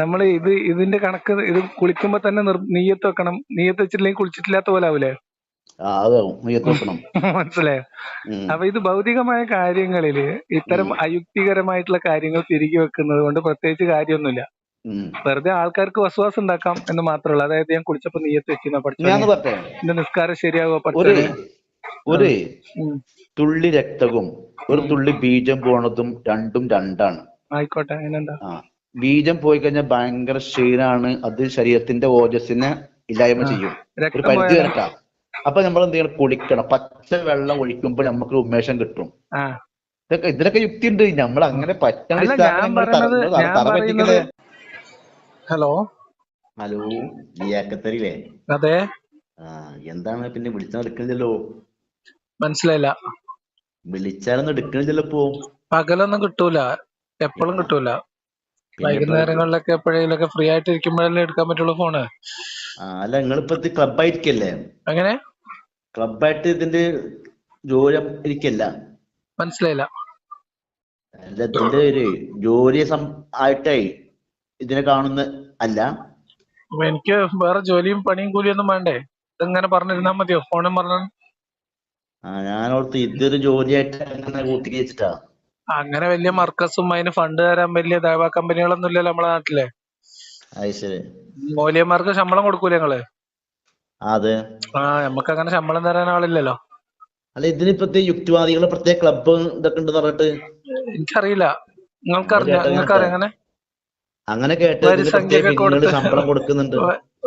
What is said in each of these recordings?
നമ്മള് ഇതിന്റെ കണക്ക് ഇത് കുളിക്കുമ്പോ തന്നെ നീയത്ത് വെക്കണം. നീയത്ത് വെച്ചിട്ടില്ലെങ്കിൽ കുളിച്ചിട്ടില്ലാത്ത പോലെ ആവൂലേ? അതാവും നീയത്ത് വെക്കണം. മനസ്സിലായോ? അപ്പൊ ഇത് ഭൗതികമായ കാര്യങ്ങളില് ഇത്തരം അയുക്തികരമായിട്ടുള്ള കാര്യങ്ങൾ തിരികെ വെക്കുന്നത് കൊണ്ട് പ്രത്യേകിച്ച് കാര്യമൊന്നുമില്ല. വെറുതെ ആൾക്കാർക്ക് വസ്വാസം ഉണ്ടാക്കാം എന്ന് മാത്രമല്ല. അതായത് ഞാൻ കുളിച്ചപ്പോ നീയത്ത് വെച്ചിരുന്ന പഠിച്ചോനെ, ഞാൻ പറട്ടെ, എന്റെ നിസ്കാരം ശരിയാവുക പഠിച്ചോനെ. ഒരു തുള്ളി രക്തവും ഒരു തുള്ളി ബീജം പോണതും രണ്ടും രണ്ടാണ്. ആയിക്കോട്ടെ, അതിനെന്താ? ബീജം പോയി കഴിഞ്ഞാൽ ഭയങ്കര ക്ഷീണാണ്. അത് ശരീരത്തിന്റെ ഓജസ്സിനെ ഇല്ലായ്മ ചെയ്യും ഒരു പരിധി വരട്ടാ. അപ്പൊ നമ്മൾ എന്ത് ചെയ്യണം? കുളിക്കണം. പച്ച വെള്ളം ഒഴിക്കുമ്പോൾ നമുക്ക് ഉന്മേഷം കിട്ടും. ഇതിനൊക്കെ യുക്തി ഉണ്ട്. നമ്മൾ അങ്ങനെ പറ്റണേ. Hello hello, ലിയാക്കത്തരില്ലേ? അതെ. എന്താണ് പിന്നെ വിളിച്ചാൽ എടുക്കണില്ലല്ലോ? മനസ്സിലായില്ല. വിളിച്ചാലൊന്നും എടുക്കണില്ലല്ലോ ഇപ്പോ? പകലൊന്നും കിട്ടൂല, എപ്പോഴും കിട്ടൂല. വൈകുന്നേരങ്ങളിലൊക്കെ എപ്പോഴേലൊക്കെ ഫ്രീ ആയിട്ട് ഇരിക്കുമ്പോഴല്ലേ എടുക്കാൻ പറ്റുള്ളൂ ഫോണ്. അല്ല, നിങ്ങളിപ്പോ ക്ലബായിരിക്കല്ലേ? അങ്ങനെ ക്ലബായിട്ട് ഇതിന്റെ ജോലി ഇരിക്കല്ല? മനസ്സിലായില്ല. അല്ല, ഇതിന്റെ ഒരു ജോലി ആയിട്ടായി ഇതിനെ കാണുന്ന അല്ല. എനിക്ക് വേറെ ജോലിയും പണിയും കൂലിയൊന്നും വേണ്ടേ? ഇതെങ്ങനെ പറഞ്ഞിരുന്നാ മതിയോ ഫോണും പറഞ്ഞു? ഞാനോർത്ത് ഇതൊരു ജോലിയായിട്ട് അങ്ങനെ കൂട്ടി വെച്ചിട്ടാ. അങ്ങനെ വലിയ മർക്കസും അതിന് ഫണ്ട് തരാൻ വലിയ ദേവാ കമ്പനികളൊന്നും ഇല്ലല്ലോ നമ്മളെ നാട്ടിലെ. മൂല്യന്മാർക്ക് ശമ്പളം കൊടുക്കൂലേ നിങ്ങള്? അതെ. നമുക്ക് അങ്ങനെ ശമ്പളം തരാൻ ആളില്ലല്ലോ. അല്ല, ഇതിനിപ്പത്തെ യുക്തിവാദികൾ പ്രത്യേക ക്ലബ് ഇതൊക്കെ ഉണ്ട് പറഞ്ഞിട്ട്. എനിക്കറിയില്ല. നിങ്ങൾക്കറിയാം അങ്ങനെ? അങ്ങനെ കേട്ട് ശമ്പളം കൊടുക്കുന്നുണ്ട്.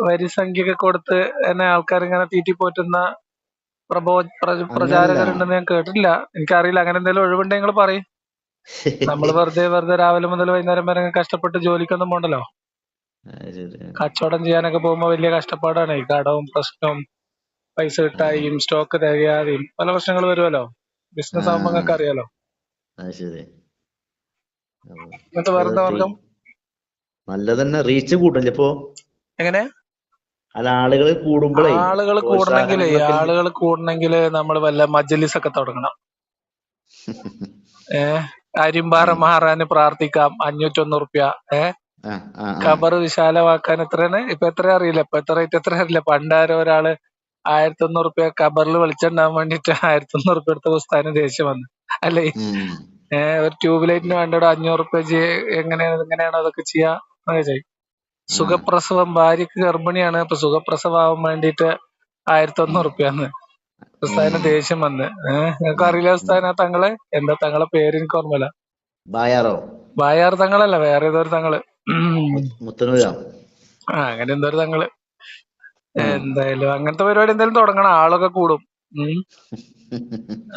വരിസംഖ്യ കൊടുത്ത് എന്നെ ആൾക്കാർ ഇങ്ങനെ തീറ്റി പോറ്റുന്ന പ്രചാരകരുണ്ടെന്ന് ഞാൻ കേട്ടിട്ടില്ല. എനിക്കറിയില്ല. അങ്ങനെ എന്തെങ്കിലും ഒഴിവുണ്ടെങ്കിൽ നിങ്ങൾ പറയും. നമ്മൾ വെറുതെ രാവിലെ മുതൽ വൈകുന്നേരം വരെ കഷ്ടപ്പെട്ട് ജോലിക്കൊന്നും പോണ്ടല്ലോ. കച്ചവടം ചെയ്യാനൊക്കെ പോകുമ്പോ വലിയ കഷ്ടപ്പാടാണ്. ഈ കടവും പ്രശ്നവും പൈസ കിട്ടായും സ്റ്റോക്ക് തികയാതെയും പല പ്രശ്നങ്ങൾ വരുമല്ലോ. ബിസിനസ് ആകുമ്പോ നിങ്ങൾക്ക് അറിയാലോ. എന്നിട്ട് വേറെന്താ മാർഗം? നല്ലതന്നെ. റീച്ച് കൂട്ടല്ലേ ഇപ്പോ? എങ്ങനെ? അല്ല, ആളുകൾ കൂടണമെങ്കില് നമ്മൾ വല്ല മജ്ലിസ് ഒക്കെ തുടങ്ങണം. അരിമ്പാറ മാറാന് പ്രാർത്ഥിക്കാം 501 റുപ്യ. ഖബർ വിശാലമാക്കാൻ എത്രയാണ് ഇപ്പൊ? എത്ര അറിയില്ല. ഇപ്പൊ എത്ര റേറ്റ് എത്ര അറിയില്ല. പണ്ടാരോ ഒരാള് 1100 റുപ്യ ഖബറിൽ വെളിച്ചുണ്ടാവാൻ വേണ്ടിട്ട് 1100 റുപ്യ എടുത്ത പുസ്തകം ദേഷ്യം വന്നു. അല്ലേ? ഒരു ട്യൂബ് ലൈറ്റിന് വേണ്ടോ 500 റുപ്യ എങ്ങനെയാണോ അതൊക്കെ ചെയ്യാ? സുഖപ്രസവം, ഭാര്യക്ക് ഗർഭിണിയാണ്, അപ്പൊ സുഖപ്രസവം വേണ്ടിട്ട് 1100 റുപ്യാന്ന് ഉസ്താദിന് ദേഷ്യം വന്ന്. നിങ്ങൾക്ക് അറിയില്ല ഉസ്താദിനെ തങ്ങളെ? എന്താ തങ്ങളെ പേര് എനിക്ക് ഓർമ്മയില്ല. ബായാർ തങ്ങളല്ല, വേറെ ഏതൊരു തങ്ങള്. അങ്ങനെ എന്തോ ഒരു തങ്ങള്. എന്തായാലും അങ്ങനത്തെ പരിപാടി എന്തായാലും തുടങ്ങണം. ആളൊക്കെ കൂടും.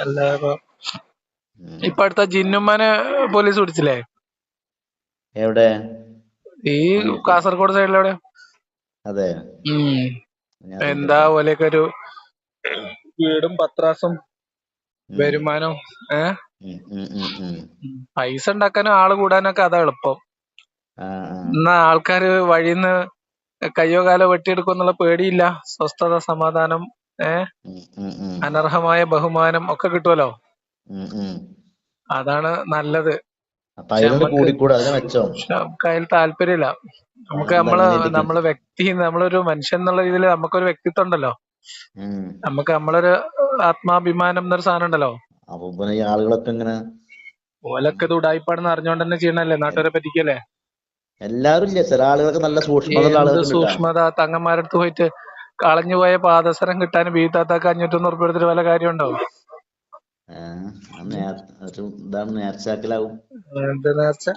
അല്ല ഇപ്പൊ അടുത്ത ജിന്നുമാനെ പോലീസ് പിടിച്ചില്ലേ? എവിടെ? ഈ കാസർഗോഡ് സൈഡിലെവിടെ? അതെ. എന്താ പോലെയൊക്കെ ഒരു വീടും പത്രാസും വരുമാനവും. പൈസ ഉണ്ടാക്കാനും ആള് കൂടാനൊക്കെ അതാ എളുപ്പം. എന്നാ ആൾക്കാര് വഴിന്ന് കയ്യോ കാലോ വെട്ടിയെടുക്കും എന്നുള്ള പേടിയില്ല. സ്വസ്ഥത, സമാധാനം, അനർഹമായ ബഹുമാനം ഒക്കെ കിട്ടുമല്ലോ. അതാണ് നല്ലത്. അതിൽ താല്പര്യമില്ല. നമുക്ക് നമ്മള് വ്യക്തി, നമ്മളൊരു മനുഷ്യൻ എന്നുള്ള രീതിയിൽ നമുക്കൊരു വ്യക്തിത്വം ഉണ്ടല്ലോ. നമുക്ക് നമ്മളൊരു ആത്മാഭിമാനം എന്നൊരു സാധനം ഉണ്ടല്ലോ. ആളുകളൊക്കെ ഇങ്ങനെ ഓലൊക്കെ ഇത് ഉടായിപ്പാണെന്ന് അറിഞ്ഞോണ്ട് തന്നെ ചെയ്യണല്ലേ, നാട്ടുകാരെ പറ്റിക്കല്ലേ. എല്ലാരും ഇല്ല, ചില ആളുകൾക്ക് നല്ല സൂക്ഷ്മത. തങ്ങന്മാരടുത്ത് പോയിട്ട് കളഞ്ഞുപോയ പാദസരം കിട്ടാൻ ബീത്താത്താക്ക് 501 റുപ്യ എടുത്തിട്ട് വല്ല കാര്യം ഉണ്ടാവും? എന്ത് നേർച്ച?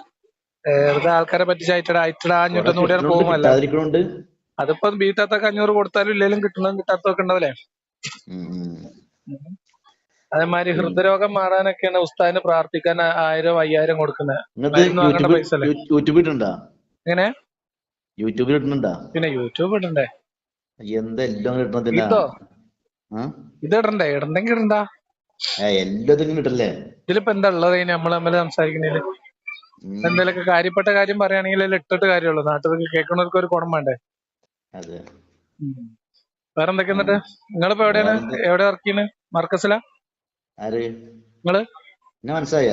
വെറുതെ ആൾക്കാരെ പറ്റിച്ചായിട്ടാ 501 കൂടി പോകുമല്ല. അതിപ്പോ ബീത്താത്താക്ക് 500 കൊടുത്താലും ഇല്ലെങ്കിലും കിട്ടണം, കിട്ടാത്തൊക്കെ ഉണ്ടാവില്ലേ. അതേമാതിരി ഹൃദയരോഗം മാറാനൊക്കെയാണ് ഉസ്താദിന് പ്രാർത്ഥിക്കാൻ 1000 5000 കൊടുക്കുന്നത്. എങ്ങനെ? പിന്നെ യൂട്യൂബ് ഇടണ്ടേ? ഇതോ ഇത് ഇടണ്ടേ? ഇടണ്ടെങ്കിൽ ഇടണ്ടാ. ഇതിലിപ്പോ എന്താ ഉള്ളത്? നമ്മൾ തമ്മിൽ സംസാരിക്കുന്നതില് എന്തെങ്കിലുമൊക്കെ കാര്യപ്പെട്ട കാര്യം പറയുകയാണെങ്കിൽ ഇട്ടിട്ട് കാര്യമുള്ളൂ. നാട്ടിൽ കേൾക്കുന്നവർക്ക് ഒരു ഗുണം വേണ്ടേ? വേറെ എന്തൊക്കെ? എന്നിട്ട് നിങ്ങളിപ്പോ എവിടെയാണ്? എവിടെ വർക്ക് ചെയ്യുന്നത്? മർക്കസിലാ നിങ്ങള്? മനസ്സിലായ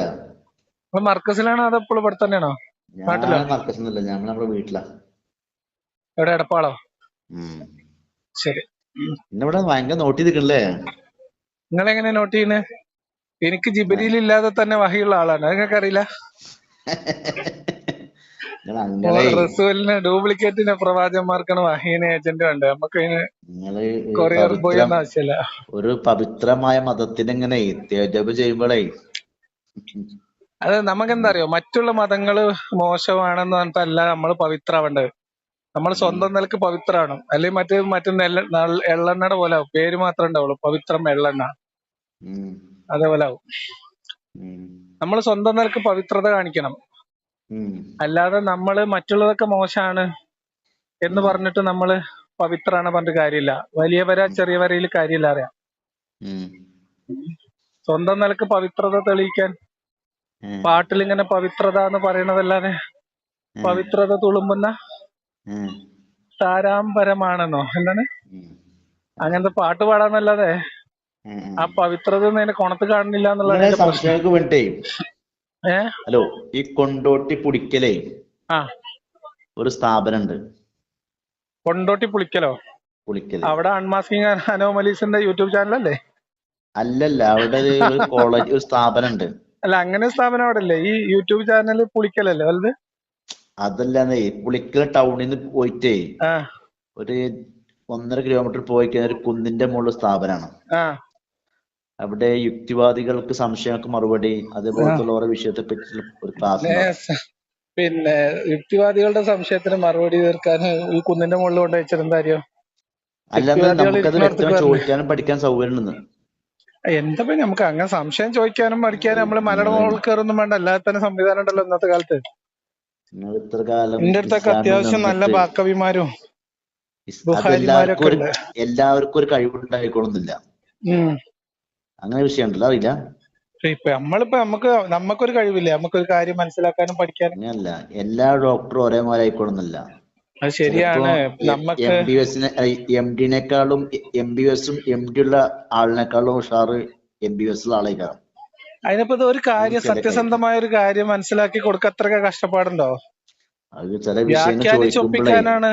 മർക്കസിലാണോ അതോ ഇപ്പോൾ ഇവിടെ തന്നെയാണോ? നാട്ടിലോ? ഞാൻ മർക്കസൊന്നുമില്ല, ഞാൻ നമ്മുടെ വീട്ടിലാ. എവിടെ, എടപ്പാളോ? ശരി. ഇവിടെ ഭയങ്കര നോട്ട് ചെയ്തിട്ടില്ലേ? നിങ്ങൾ എങ്ങനെ നോട്ട് ചെയ്യുന്നത്? എനിക്ക് ജിബരിയിൽ ഇല്ലാതെ തന്നെ വഹിയുള്ള ആളാണ്, അത് നിങ്ങൾക്ക് അറിയില്ല? റസൂലിന് ഡ്യൂപ്ലിക്കേറ്റിന് പ്രവാചകന്മാർക്കാണ് വഹീന് ഏജന്റ് വേണ്ടത്, നമുക്ക് അതിന് കൊറിയർ ബോയ് ഒന്നും ആവശ്യമില്ല. ഒരു പവിത്രമായ മതത്തിന് ഇങ്ങനെ തേജബ് ചെയ്യുമ്പോഴേ അത് നമുക്കെന്താ അറിയോ, മറ്റുള്ള മതങ്ങള് മോശമാണെന്ന് പറഞ്ഞിട്ടല്ല നമ്മൾ പവിത്രാവേണ്ടത്. നമ്മൾ സ്വന്തം നിലക്ക് പവിത്രാണ്. അല്ലെങ്കിൽ മറ്റു എള്ളെണ്ണയുടെ പോലെ ആവും, പേര് മാത്രമേ ഉണ്ടാവുള്ളൂ പവിത്രം എള്ളെണ്ണ, അതേപോലെ ആവും. നമ്മൾ സ്വന്തം നിലക്ക് പവിത്രത കാണിക്കണം. അല്ലാതെ നമ്മള് മറ്റുള്ളതൊക്കെ മോശമാണ് എന്ന് പറഞ്ഞിട്ട് നമ്മള് പവിത്രാണ് പറഞ്ഞിട്ട് കാര്യമില്ല. വലിയ വര ചെറിയ വരയിൽ കാര്യമില്ല, അറിയാം. സ്വന്തം നിലക്ക് പവിത്രത തെളിയിക്കാൻ പാട്ടിൽ ഇങ്ങനെ പവിത്രത എന്ന് പറയണതല്ലാതെ പവിത്രത തുളുമ്പുന്ന താരാമ്പരമാണെന്നോ എന്താണ് അങ്ങനത്തെ പാട്ട് പാടാന്നല്ലാതെ ആ പവിത്രത കൊണത്ത് കാണുന്നില്ല എന്നുള്ള സംശയം വേണ്ടേ. ഹലോ, ഈ കൊണ്ടോട്ടി പുളിക്കലേ ഒരു സ്ഥാപനം ഉണ്ട്. കൊണ്ടോട്ടി പുളിക്കലോ? അവിടെ അൺമാസ്കിംഗ് അനോമലീസിന്റെ യൂട്യൂബ് ചാനലല്ലേ? അല്ലല്ല, അവിടെ ഒരു കോളേജ്, ഒരു സ്ഥാപനം ഉണ്ട്. അല്ല, അങ്ങനെ സ്ഥാപനം അവിടെ അല്ലേ? ഈ യൂട്യൂബ് ചാനൽ പുളിക്കലല്ലേ വലുത്? അതല്ലാന്നേ, പുളിക്കൽ ടൗണിൽ നിന്ന് പോയിട്ടേ ഒരു 1.5 കിലോമീറ്റർ പോയി കഴിഞ്ഞാൽ ഒരു കുന്നിന്റെ മുകളിൽ സ്ഥാപനമാണ്. അവിടെ യുക്തിവാദികൾക്ക് സംശയങ്ങൾക്ക് മറുപടി, അതേപോലത്തുള്ള ഓരോ വിഷയത്തെ പറ്റി ഒരു ക്ലാസ്. പിന്നെ യുക്തിവാദികളുടെ സംശയത്തിന് മറുപടി തീർക്കാൻ ഈ കുന്നിന്റെ മുകളിൽ കൊണ്ട് വെച്ചിരുന്ന കാര്യം? അല്ലാതെ നമുക്കത് വ്യക്തമായി ചോദിക്കാനും പഠിക്കാൻ സൗകര്യം ഉണ്ട്. എന്താ നമുക്ക് അങ്ങനെ സംശയം ചോദിക്കാനും പഠിക്കാനും നമ്മള് മലയുടെ മുകളിൽ കയറൊന്നും വേണ്ട, അല്ലാതെ തന്നെ സംവിധാനം ഉണ്ടല്ലോ ഇന്നത്തെ കാലത്ത്. എന്റെ അടുത്തൊക്കെ അത്യാവശ്യം നല്ല ബാക്കവിമാരും ബുഹാരിമാരൊക്കെ ഉണ്ട്. എല്ലാവർക്കും ഒരു കഴിവുണ്ടായിക്കൊള്ളുന്നില്ല, അങ്ങനെ വിഷയം ഉണ്ടല്ലോ, അറിയില്ല. ഇപ്പൊ നമുക്കൊരു കഴിവില്ലേ, നമുക്കൊരു കാര്യം മനസ്സിലാക്കാനും പഠിക്കാനും? അല്ല, എല്ലാ ഡോക്ടറും ഒരേപോലെ ആയിക്കൊള്ളുന്നില്ല. അത് ശരിയാണ്. നമുക്ക് MD-നേക്കാളും MBBS-ഉം MD ഉള്ള ആളിനേക്കാളും ഉഷാറ് MBBS ഉള്ള ആളേക്കാളും. അതിനിപ്പോ ഒരു കാര്യം, സത്യസന്ധമായ ഒരു കാര്യം മനസ്സിലാക്കി കൊടുക്ക അത്രയൊക്കെ കഷ്ടപ്പാടുണ്ടോ? വ്യാഖ്യാനിച്ചൊപ്പിക്കാനാണ്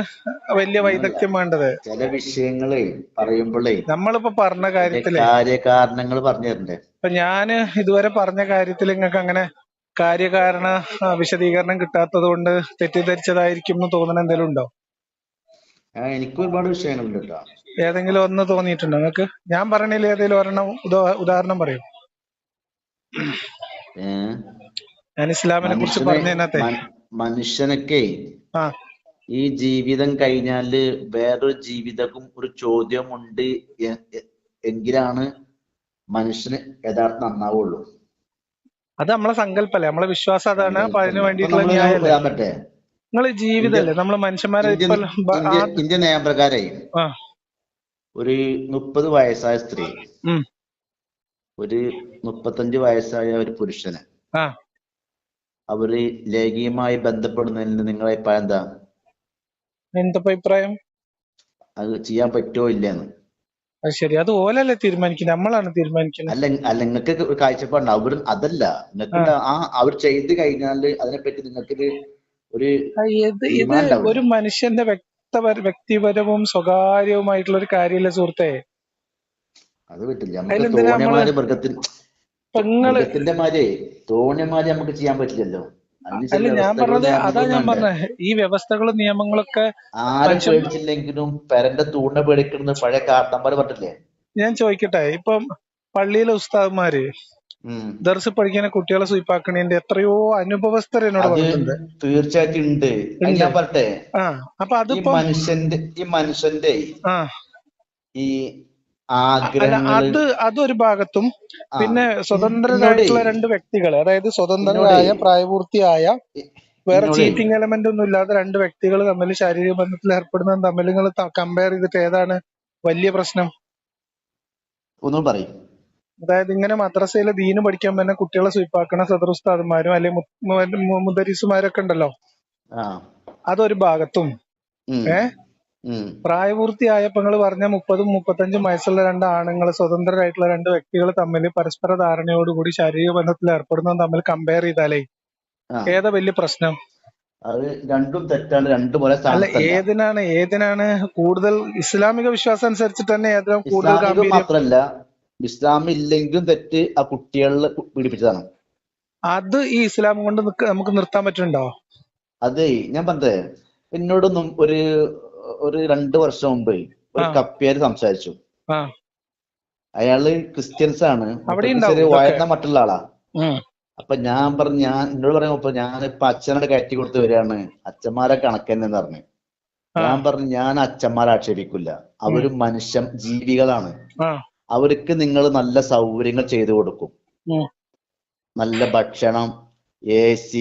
വലിയ വൈദഗ്ധ്യം വേണ്ടത്. ചില വിഷയങ്ങളെ പറയുമ്പോഴേ നമ്മളിപ്പോ പറഞ്ഞ കാര്യത്തില് കാര്യകാരണങ്ങൾ പറഞ്ഞു തരണ്ടേ? ഇപ്പൊ ഞാന് ഇതുവരെ പറഞ്ഞ കാര്യത്തിൽ നിങ്ങൾക്ക് അങ്ങനെ കാര്യകാരണ വിശദീകരണം കിട്ടാത്തത് കൊണ്ട് തെറ്റിദ്ധരിച്ചതായിരിക്കും എന്ന് തോന്നണ എന്തെങ്കിലും ഉണ്ടോ? എനിക്ക് ഒരുപാട് വിഷയങ്ങളുണ്ട് കേട്ടോ. ഏതെങ്കിലും ഒന്ന് തോന്നിയിട്ടുണ്ടോ നിങ്ങൾക്ക്? ഞാൻ പറഞ്ഞതിൽ ഏതെങ്കിലും ഒരെണ്ണം ഉദാഹരണം പറയും. ഞാൻ ഇസ്ലാമിനെ കുറിച്ച് പറഞ്ഞതിനകത്തെ മനുഷ്യനൊക്കെ ഈ ജീവിതം കഴിഞ്ഞാല് വേറൊരു ജീവിതവും ഒരു ചോദ്യമുണ്ട് എങ്കിലാണ് മനുഷ്യന് യഥാർത്ഥ നന്നാവുള്ളൂ. അത് നമ്മളെ സങ്കല്പല്ലേ, നമ്മളെ വിശ്വാസം അതാണ്. അപ്പൊ അതിന് വേണ്ടിയിട്ടുള്ള ന്യായമല്ലേ നിങ്ങൾ ജീവിതല്ലേ, നമ്മള് മനുഷ്യന്മാരെ ഇന്ത്യൻ നിയമപ്രകാരേ ഒരു 30 വയസ്സായ സ്ത്രീ ഒരു 35 വയസ്സായ ഒരു പുരുഷന് അവര് ലൈംഗികമായി ബന്ധപ്പെടുന്നതിന് നിങ്ങളുടെ അഭിപ്രായം എന്താ? എന്താ അഭിപ്രായം? അത് ചെയ്യാൻ പറ്റുമോ ഇല്ലെന്ന്? അത് ശരി, അത് ഓലല്ലേ തീരുമാനിക്കുന്നത്, നമ്മളാണ് തീരുമാനിക്കുന്നത്. അല്ല നിങ്ങൾക്ക് ഒരു കാഴ്ചപ്പാടുണ്ട്. അവർ അതല്ല, നിങ്ങൾക്ക് അവർ ചെയ്ത് കഴിഞ്ഞാല് അതിനെപ്പറ്റി നിങ്ങൾക്ക് ഇത് ഒരു മനുഷ്യന്റെ വ്യക്തിപരവും സ്വകാര്യവുമായിട്ടുള്ള ഒരു കാര്യമല്ലേ സുഹൃത്തെ? അത് പറ്റില്ല. മൃഗത്തിന്റെ മാതിരി തോന്നിയമാതിരി നമുക്ക് ചെയ്യാൻ പറ്റില്ലല്ലോ. അല്ല, ഞാൻ പറഞ്ഞത് അതാ ഞാൻ പറഞ്ഞത്, ഈ വ്യവസ്ഥകളും നിയമങ്ങളൊക്കെ ആരും പേടിച്ചില്ലെങ്കിലും പെരന്റെ തൂണിനെ പേടിക്കുന്നത് പഴയ കാരണന്മാര് പറഞ്ഞില്ലേ? ഞാൻ ചോദിക്കട്ടെ, ഇപ്പം പള്ളിയിലെ ഉസ്താദ്മാര് ദർസ് പഠിക്കുന്ന കുട്ടികളെ സ്വീപ്പാക്കണേന്റെ എത്രയോ അനുഭവസ്ഥർ എന്നോട് പറഞ്ഞിട്ടുണ്ട്. തീർച്ചയായിട്ടും ഉണ്ട്. ഞാൻ പറട്ടെ, അപ്പൊ അതിപ്പോ ഈ മനുഷ്യന്റെ ഈ അതൊരു ഭാഗത്തും, പിന്നെ സ്വതന്ത്രരായിട്ടുള്ള രണ്ട് വ്യക്തികൾ, അതായത് സ്വതന്ത്രരായ പ്രായപൂർത്തിയായ വേറെ ചീറ്റിംഗ് എലമെന്റ് ഒന്നും ഇല്ലാതെ രണ്ട് വ്യക്തികൾ തമ്മിൽ ശാരീരിക ബന്ധത്തിൽ ഏർപ്പെടുന്നത് തമ്മിൽ നിങ്ങൾ കമ്പയർ ചെയ്തിട്ട് ഏതാണ് വലിയ പ്രശ്നം? ഒന്നും പറയും. അതായത് ഇങ്ങനെ മദ്രസയിൽ ദീന് പഠിക്കാൻ തന്നെ കുട്ടികളെ സ്വീപ്പാക്കണ സദറുസ്താദ്മാരും അല്ലെങ്കിൽ മുദരിസുമാരൊക്കെ ഉണ്ടല്ലോ, അതൊരു ഭാഗത്തും പ്രായപൂർത്തിയായപ്പോ നിങ്ങൾ പറഞ്ഞ 30-35 വയസ്സുള്ള രണ്ട് ആണുങ്ങൾ, സ്വതന്ത്രരായിട്ടുള്ള രണ്ട് വ്യക്തികൾ തമ്മിൽ പരസ്പര ധാരണയോടുകൂടി ശാരീരിക ബന്ധത്തിൽ ഏർപ്പെടുന്നത് തമ്മിൽ കമ്പയർ ചെയ്താലേ ഏതാ വലിയ പ്രശ്നം? അത് രണ്ടും തെറ്റാണ്, രണ്ടും ഒരേ അല്ല, സ്ഥാനത്തല്ല. ഏതിനാണ് കൂടുതൽ? ഇസ്ലാമിക വിശ്വാസം അനുസരിച്ചിട്ട് തന്നെ ഏതിനാണ് കൂടുതൽ ഇസ്ലാമികം ഗാംഭീര്യം? മാത്രല്ല, ഇസ്ലാം ഇല്ലെങ്കിലും തെറ്റ് ആ കുട്ടികളിൽ പീഡിപ്പിച്ചതാണ്. അത് ഈ ഇസ്ലാം കൊണ്ട് നമുക്ക് നിർത്താൻ പറ്റുന്നുണ്ടോ? അതെ, ഞാൻ പറഞ്ഞത് എന്നോടൊന്നും ഒരു ഒരു 2 വർഷം മുമ്പ് ഒരു ആ കപ്പ്യാര് സംസാരിച്ചു. ആ അയാള് ക്രിസ്ത്യൻസ് ആണ്, അവിടെ മൂപ്പർക്ക് ഉണ്ടാവും ചെറിയ ഇതൊക്കെ. വയറിന മറ്റുള്ള ആളാ. ഉം. അപ്പൊ ഞാൻ പറഞ്ഞു, എന്നോട് പറയുമ്പോ ഞാനിപ്പൊ അച്ഛനോട് കയറ്റി കൊടുത്ത് വരികയാണ്, അച്ഛന്മാരെ കണക്കെന്നെന്ന് പറഞ്ഞു. ആ ഞാൻ പറഞ്ഞു, ഞാൻ അച്ഛന്മാരെ ആക്ഷേപിക്കില്ല, അവരും മനുഷ്യ ജീവികളാണ്. ആ അവർക്ക് നിങ്ങൾ നല്ല സൗകര്യങ്ങൾ ചെയ്തു കൊടുക്കും, ഉം, നല്ല ഭക്ഷണം, AC,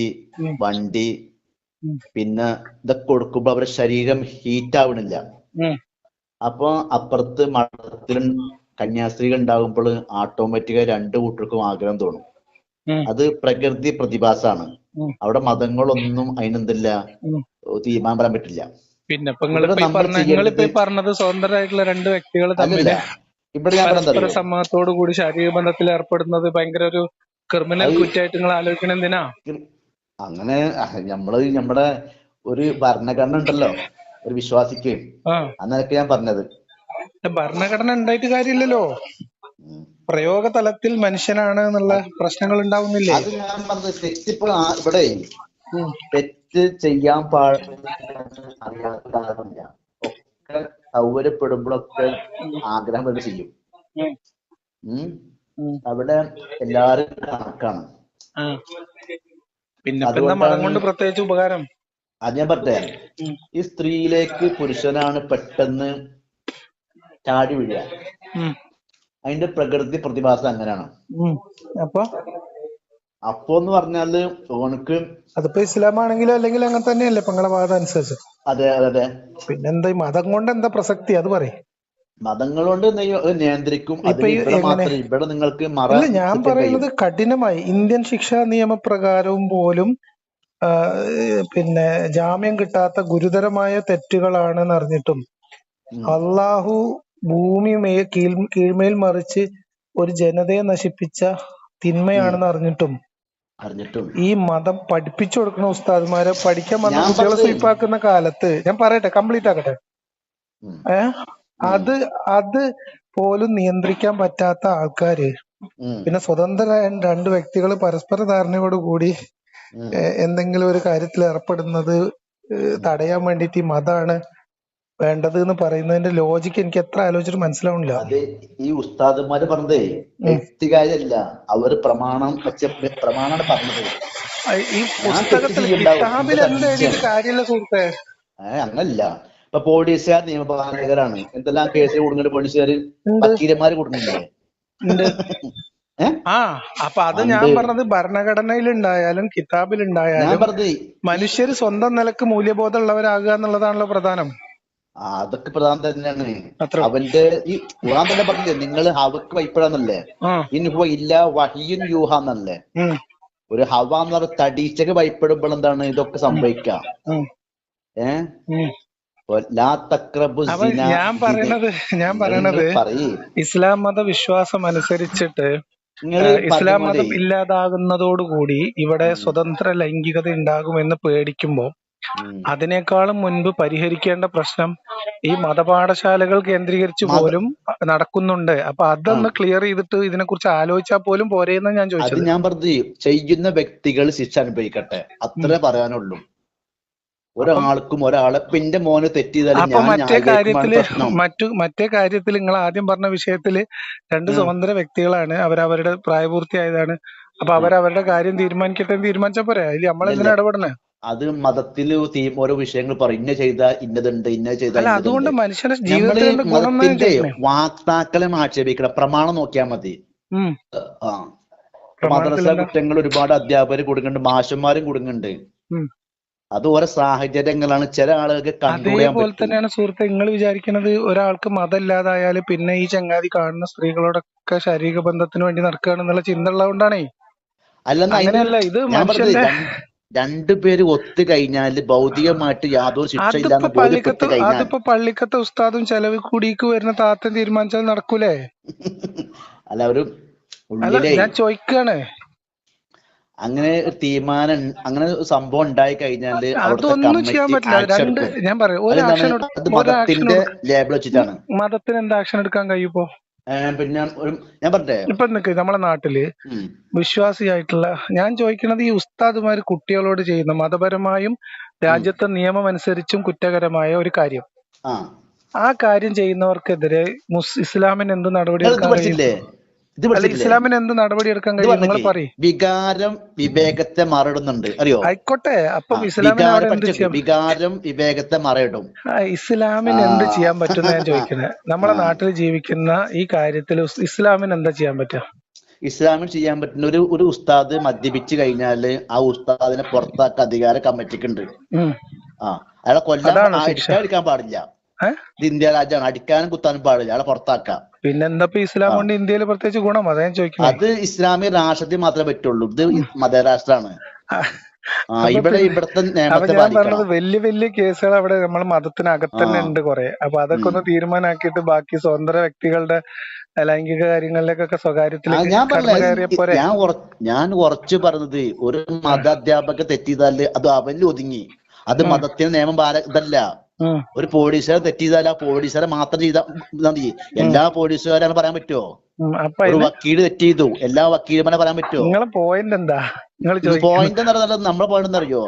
ഉം, വണ്ടി, ഉം, പിന്നെ ഇതൊക്കെ കൊടുക്കുമ്പോ അവരുടെ ശരീരം ഹീറ്റ് ആവണില്ല. ഉം, അപ്പൊ അപ്പുറത്ത് മഠത്തിലും കന്യാസ്ത്രീകൾ ഉണ്ടാകുമ്പോൾ ഓട്ടോമാറ്റിക്കായി 2 കൂട്ടർക്കും ആഗ്രഹം തോന്നും. ഉം, അത് പ്രകൃതി പ്രതിഭാസമാണ്. ഉം, അവിടെ മതങ്ങളൊന്നും അതിനെന്തില്ല, ഉം. തീരുമാനം പറയാൻ പറ്റില്ല. പിന്നെ ഇപ്പൊ ഇവിടെ നമ്മൾ നിങ്ങളിപ്പോ ചെയ്യേണ്ടത്, ഈ പറഞ്ഞത് സ്വതന്ത്രരായിട്ടുള്ള രണ്ട് വ്യക്തികൾ അല്ലല്ല, തമ്മില് ഇവിടെ ഞാൻ പരസ്പര പറഞ്ഞതറിയോ, സമ്മതത്തോടു കൂടി ശാരീരിക ബന്ധത്തിൽ ഏർപ്പെടുന്നത് ഭയങ്കര ഒരു ക്രിമിനൽ അത് കുറ്റമായിട്ട് നിങ്ങൾ ആലോചിക്കണ എന്തിനാ? അങ്ങനെ നമ്മുടെ ഒരു ഭരണഘടന ഉണ്ടല്ലോ ഒരു വിശ്വാസിക്ക്, ആ അന്നൊക്കെ ഞാൻ പറഞ്ഞത്. ഭരണഘടന ഉണ്ടായിട്ട് കാര്യമില്ലല്ലോ. ഉം. പ്രയോഗ തലത്തിൽ മനുഷ്യനാണ് എന്നുള്ള അത് പ്രശ്നങ്ങൾ ഉണ്ടാവുന്നില്ലേ? അത് ഞാൻ പറഞ്ഞത് തെറ്റിപ്പോ ഇവിടെ ഉം, തെറ്റ് ചെയ്യാൻ പാടില്ല അറിയാത്ത കാരണമില്ല. ഒക്കെ സൗകര്യപ്പെടുമ്പോഴൊക്കെ ആഗ്രഹം കൊണ്ട് ചെയ്യും. ഉം, ഉം. ഉം. അവിടെ എല്ലാരും കണക്കാണ്. ആ. പിന്നെ ഇപ്പൊ എന്താ മതം അതുകൊണ്ടാണ് കൊണ്ട് പ്രത്യേകിച്ച് ഉപകാരം? അത് ഞാൻ പറഞ്ഞേ, ഉം, ഈ സ്ത്രീയിലേക്ക് പുരുഷനാണ് പെട്ടെന്ന് ചാടി വീഴുക. ഉം, അതിന്റെ പ്രകൃതി പ്രതിഭാസം അങ്ങനെയാണ്. ഉം. അപ്പൊ അപ്പോന്ന് പറഞ്ഞാല് ഓനക്ക്, അതിപ്പോ ഇസ്ലാം ആണെങ്കിലും അല്ലെങ്കിൽ അങ്ങനെ തന്നെയല്ലേ ഇപ്പൊ നിങ്ങളെ വാദം അനുസരിച്ച്? അതെ അതെ അതെ, പിന്നെന്താ ഈ മതം കൊണ്ട് എന്താ പ്രസക്തി അത് പറയും. മതങ്ങൾ കൊണ്ട് നിയന്ത്രിക്കും. ഇപ്പൊ അതിന് ഈ ഇവിടെ എങ്ങനെ? മാത്രം, ഇവിടെ നിങ്ങൾക്ക് മറ ഇല്ല, ഞാൻ നിശ്ചയിക്കാൻ കഴിയും. പറയുന്നത് കഠിനമായി ഇന്ത്യൻ ശിക്ഷാ നിയമപ്രകാരവും പോലും ആ, പിന്നെ ജാമ്യം കിട്ടാത്ത ഗുരുതരമായ തെറ്റുകളാണെന്ന് അറിഞ്ഞിട്ടും ഉം. അള്ളാഹു കീഴ്മേൽ മറിച്ച് ഒരു ജനതയെ നശിപ്പിച്ച ഉം. തിന്മയാണെന്ന് അറിഞ്ഞിട്ടും അറിഞ്ഞിട്ടും ഈ മതം പഠിപ്പിച്ചു കൊടുക്കുന്ന ഉസ്താദ്മാരെ പഠിക്കാൻ വന്ന ഞാൻ കുട്ടികളെ പറഞ്ഞത്. സ്വീപ്പാക്കുന്ന കാലത്ത്, ഞാൻ പറയട്ടെ, കംപ്ലീറ്റ് ആക്കട്ടെ. ഉം. അത് അത് പോലും നിയന്ത്രിക്കാൻ പറ്റാത്ത ആൾക്കാര് ഉം. പിന്നെ സ്വതന്ത്രരായ രണ്ട് വ്യക്തികൾ പരസ്പര ധാരണയോട് കൂടി ഉം. എന്തെങ്കിലും ഒരു കാര്യത്തിൽ ഏർപ്പെടുന്നത് തടയാൻ വേണ്ടിയിട്ട് ഈ മതാണ് വേണ്ടത് എന്ന് പറയുന്നതിന്റെ ലോജിക്ക് എനിക്ക് എത്ര ആലോചിച്ചിട്ട് മനസ്സിലാവണില്ല. അത് ഈ ഉസ്താദന്മാര് പറഞ്ഞതേ വ്യക്തികാര്യല്ല, അവര് പ്രമാണാണ് പറഞ്ഞത്. ഈ ഞാൻ തെറ്റ് പുസ്തകത്തിൽ ചെയ്യണ്ടാവും, എന്റെ കിതാബിൽ എന്ത് എഴുതിയിട്ട് സംശയമാണ്. കാര്യമില്ല സുഹൃത്തെ. അങ്ങനല്ല. ഇപ്പൊ പോലീസുകാർ നിയമപാലകരാണ്, എന്തെല്ലാം കേസ് കൊടുക്കുന്നുണ്ട് പോലീസുകാര്, ഉണ്ട് വക്കീലന്മാര് കൊടുക്കുന്നില്ലേ? ഉണ്ട് ഏഹ് ആ അപ്പൊ അത് ഞാൻ ഉണ്ട്. പറഞ്ഞത് ഭരണഘടനയിൽ ഉണ്ടായാലും കിതാബിൽ ഞാൻ ഉണ്ടായാലും പറഞ്ഞത് ഈ മനുഷ്യര് സ്വന്തം നിലക്ക് മൂല്യബോധം ഉള്ളവരാകുക എന്നുള്ളതാണല്ലോ പ്രധാനം. അതൊക്കെ പ്രധാനം തന്നെയാണ്. അത്ര അവന്റെ ഈ ഖുർആൻ തന്നെ പറഞ്ഞില്ലേ, നിങ്ങൾ ഹവക്ക് ഭയപ്പെടാന്നല്ലേ, ആ ഇൻഹുവ ഇല്ല വഹിയുൻ യൂഹ എന്നല്ലേ. ഉം, ഒരു ഹവ എന്ന് പറഞ്ഞ തടീച്ചക്ക് ഭയപ്പെടുമ്പോൾ എന്താണ് ഇതൊക്കെ ഉം, സംഭവിക്കാം. ഉം, ഏഹ് ഉം. ലാ തഖ്റബു അപ്പൊ സിന, ഞാൻ നിങ്ങൾ പറയണത് പറയേ, ഇസ്ലാം മത വിശ്വാസം അനുസരിച്ചിട്ട് നിങ്ങൾ പറഞ്ഞ ഇസ്ലാം പോലെ. മതം ഇല്ലാതാകുന്നതോടുകൂടി ഇവിടെ സ്വതന്ത്ര ലൈംഗികത ഉണ്ടാകുമെന്ന് പേടിക്കുമ്പോൾ അതിനേക്കാളും മുൻപ് പരിഹരിക്കേണ്ട പ്രശ്നം ഈ മതപാഠശാലകൾ കേന്ദ്രീകരിച്ച് മത പോലും നടക്കുന്നുണ്ട്. അപ്പൊ ആ അതൊന്ന് ക്ലിയർ ചെയ്തിട്ട് ഇതിനെ കുറിച്ച് ആലോചിച്ചാൽ പോലും പോരെയെന്ന് ഞാൻ അത് ചോദിച്ചത്. ഞാൻ പറഞ്ഞു, ചെയ്യുന്ന വ്യക്തികൾ ശിക്ഷ അനുഭവിക്കട്ടെ, അത്രേ പറയാനുള്ളൂ. അപ്പം ഒരാൾക്കും ഒരാളെ ഇപ്പൊ എന്റെ മോന് തെറ്റ് ചെയ്താലും അപ്പൊ ഞാൻ ന്യായീകരിക്കുമ്പോഴാണ് പ്രശ്നം. മറ്റേ കാര്യത്തിൽ നിങ്ങൾ ആദ്യം പറഞ്ഞ വിഷയത്തില് രണ്ട് സ്വതന്ത്ര വ്യക്തികളാണ്, അവരവരുടെ പ്രായപൂർത്തിയായതാണ്. അപ്പൊ അവരവരുടെ കാര്യം തീരുമാനിക്കട്ടെ എന്ന് തീരുമാനിച്ചാ പോരെ, അതിൽ ഇല്ലല്ല, നമ്മളെന്തിനാ ഇടപെടണേ? അത് മതത്തില് ഓരോ വിഷയങ്ങൾ പറയും, ഇന്ന ചെയ്ത ഇന്നതുണ്ട്, ഇന്ന ചെയ്ത അല്ല, ഇന്നതുണ്ട്. അതുകൊണ്ട് മനുഷ്യന്റെ നമ്മള് ജീവിതത്തിൽ എന്താ ഗുണം എന്നാ ഞാൻ മതത്തിന്റെ ചോദിക്കണേ. വാക്താക്കളെ ആക്ഷേപിക്കണം, പ്രമാണം നോക്കിയാൽ മതി. ഉം ആ പ്രമാണത്തിൽ മദ്രസ എന്താ? കുറ്റങ്ങൾ ഒരുപാട് അധ്യാപകർ കൊടുക്കുന്നുണ്ട്, മാഷന്മാരും കൊടുക്കുന്നുണ്ട്. ഉം അത് ഓരോ സാഹചര്യങ്ങളാണ്, ചില ആളുകൾക്ക് കൺട്രോൾ ചെയ്യാൻ അതേപോലെ പറ്റും. തന്നെയാണ് സുഹൃത്തെ നിങ്ങൾ വിചാരിക്കുന്നത് ഒരാൾക്ക് മതം ഇല്ലാതായാല് പിന്നെ ഈ ചങ്ങാതി കാണുന്ന സ്ത്രീകളോടൊക്കെ ശാരീരിക ബന്ധത്തിന് വേണ്ടി നടക്കുകയാണെന്നുള്ള ചിന്ത ഉള്ളതുകൊണ്ടാണേ. അല്ലെന്ന് അതിന് അങ്ങനെയല്ല, ഇത് ഞാൻ പറഞ്ഞത്, മനുഷ്യന്റെ രണ്ടുപേര് ഒത്തു കഴിഞ്ഞാൽ ഭൗതികമായിട്ട് യാതൊരു ശിക്ഷ ഇല്ലാന്ന് ബോധ്യപ്പെട്ട് കഴിഞ്ഞാൽ അതിപ്പോ പള്ളിക്കത്തെ ഉസ്താദും ചെലവ് കൂടിക്ക് വരുന്ന താത്തയും തീരുമാനിച്ചാൽ നടക്കൂലേ? അല്ല ഒരു അല്ല, ഉള്ളിലേ ഞാൻ ചോദിക്കാണ്. അങ്ങനെ ഒരു തീരുമാനം അങ്ങനെ ഒരു സംഭവം ഉണ്ടായി കഴിഞ്ഞാല് അവിടുത്തെ അതൊന്നും ചെയ്യാൻ കമ്മിറ്റി പറ്റില്ല. ആക്ഷൻ രണ്ട് എടുക്കും. ഞാൻ പറയാം, ഒരു അതെന്താണ്? ആക്ഷൻ അത് ഒരു ആക്ഷൻ മതത്തിന്റെ ലേബിൾ വെച്ചിട്ടാണ്. മതത്തിന് എന്ത് ആക്ഷൻ എടുക്കാൻ കഴിയുമ്പോ? പിന്നെ ഞാൻ പറഞ്ഞേ, ഇപ്പൊ നിക്ക് നമ്മളെ നാട്ടില് വിശ്വാസിയായിട്ടുള്ള, ഞാൻ ചോദിക്കുന്നത് ഈ ഉസ്താദുമാര് കുട്ടികളോട് ചെയ്യുന്ന മതപരമായും രാജ്യത്തെ നിയമം അനുസരിച്ചും കുറ്റകരമായ ഒരു കാര്യം, ആ കാര്യം ചെയ്യുന്നവർക്കെതിരെ ഇസ്ലാമിന് എന്ത് നടപടി എടുക്കാൻ കഴിയും? അല്ല, ഇസ്ലാമിന് എന്ത് നടപടി എടുക്കാൻ കഴിയും? നിങ്ങൾ പറയും. വികാരം വിവേകത്തെ മറിടുന്നുണ്ട്, അറിയോ? ആയിക്കോട്ടെ, അപ്പം ഇസ്ലാമിന് അവിടെ എന്ത് ചെയ്യാം? വികാരം വിവേകത്തെ മറിയിടും. ഇസ്ലാമിന് എന്ത് ചെയ്യാൻ പറ്റുന്ന ഞാൻ ചോദിക്കുന്നത്. നമ്മളെ നാട്ടിൽ ജീവിക്കുന്ന ഈ കാര്യത്തിൽ ഇസ്ലാമിന് എന്താ ചെയ്യാൻ പറ്റുക? ഇസ്ലാമിന് ചെയ്യാൻ പറ്റുന്ന ഒരു ഉസ്താദ് മദ്യപിച്ചു കഴിഞ്ഞാല് ആ ഉസ്താദിനെ പുറത്താക്കാൻ അധികാരം കമ്മിറ്റിക്കുണ്ട്. അയാളെ കൊല്ലാൻ അടിക്കാൻ പാടില്ല. ഇത് ഇന്ത്യ രാജ്യമാണ്, അടിക്കാനും കുത്താനും പാടില്ല, അയാളെ പുറത്താക്കാം. പിന്നെന്താ ഇസ്ലാം കൊണ്ട് ഇന്ത്യയിൽ പ്രത്യേകിച്ച് ഗുണം? അതാ ഞാൻ ചോദിക്കുന്നത്. അത് ഇസ്ലാമിക രാഷ്ട്രത്തിൽ മാത്രമേ പറ്റുള്ളൂ. ഇത് മതരാഷ്ട്രമാണ്. ഇവിടുത്തെ നിയമത്തെ പറഞ്ഞത് വലിയ വലിയ കേസുകൾ അവിടെ നമ്മൾ മതത്തിനകത്ത് തന്നെ ഉണ്ട് കുറെ. അപ്പൊ അതൊക്കെ ഒന്ന് തീരുമാനാക്കിയിട്ട് ബാക്കി സ്വതന്ത്ര വ്യക്തികളുടെ ലൈംഗിക കാര്യങ്ങളിലേക്കൊക്കെ സ്വകാര്യത്തിലേക്ക് ഞാൻ കുറച്ച് പറഞ്ഞത്, ഒരു മത അധ്യാപക തെറ്റിയതാല് അത് അവനിൽ ഒതുങ്ങി. അത് മതത്തിന് നിയമം ഇതല്ല. ഒരു പോലീസുകാരെ തെറ്റ് ചെയ്താൽ ആ പോലീസുകാരെ മാത്രം ചെയ്താൽ മതി. എല്ലാ പോലീസുകാരും പറയാൻ പറ്റുമോ? ഒരു വക്കീല് തെറ്റ് ചെയ്തു, എല്ലാ വക്കീലുമാരെ പറയാൻ പറ്റുമോ? പോയിന്റ് എന്താ? പോയിന്റ് നമ്മളെ പോയിന്റ് എന്താ അറിയോ?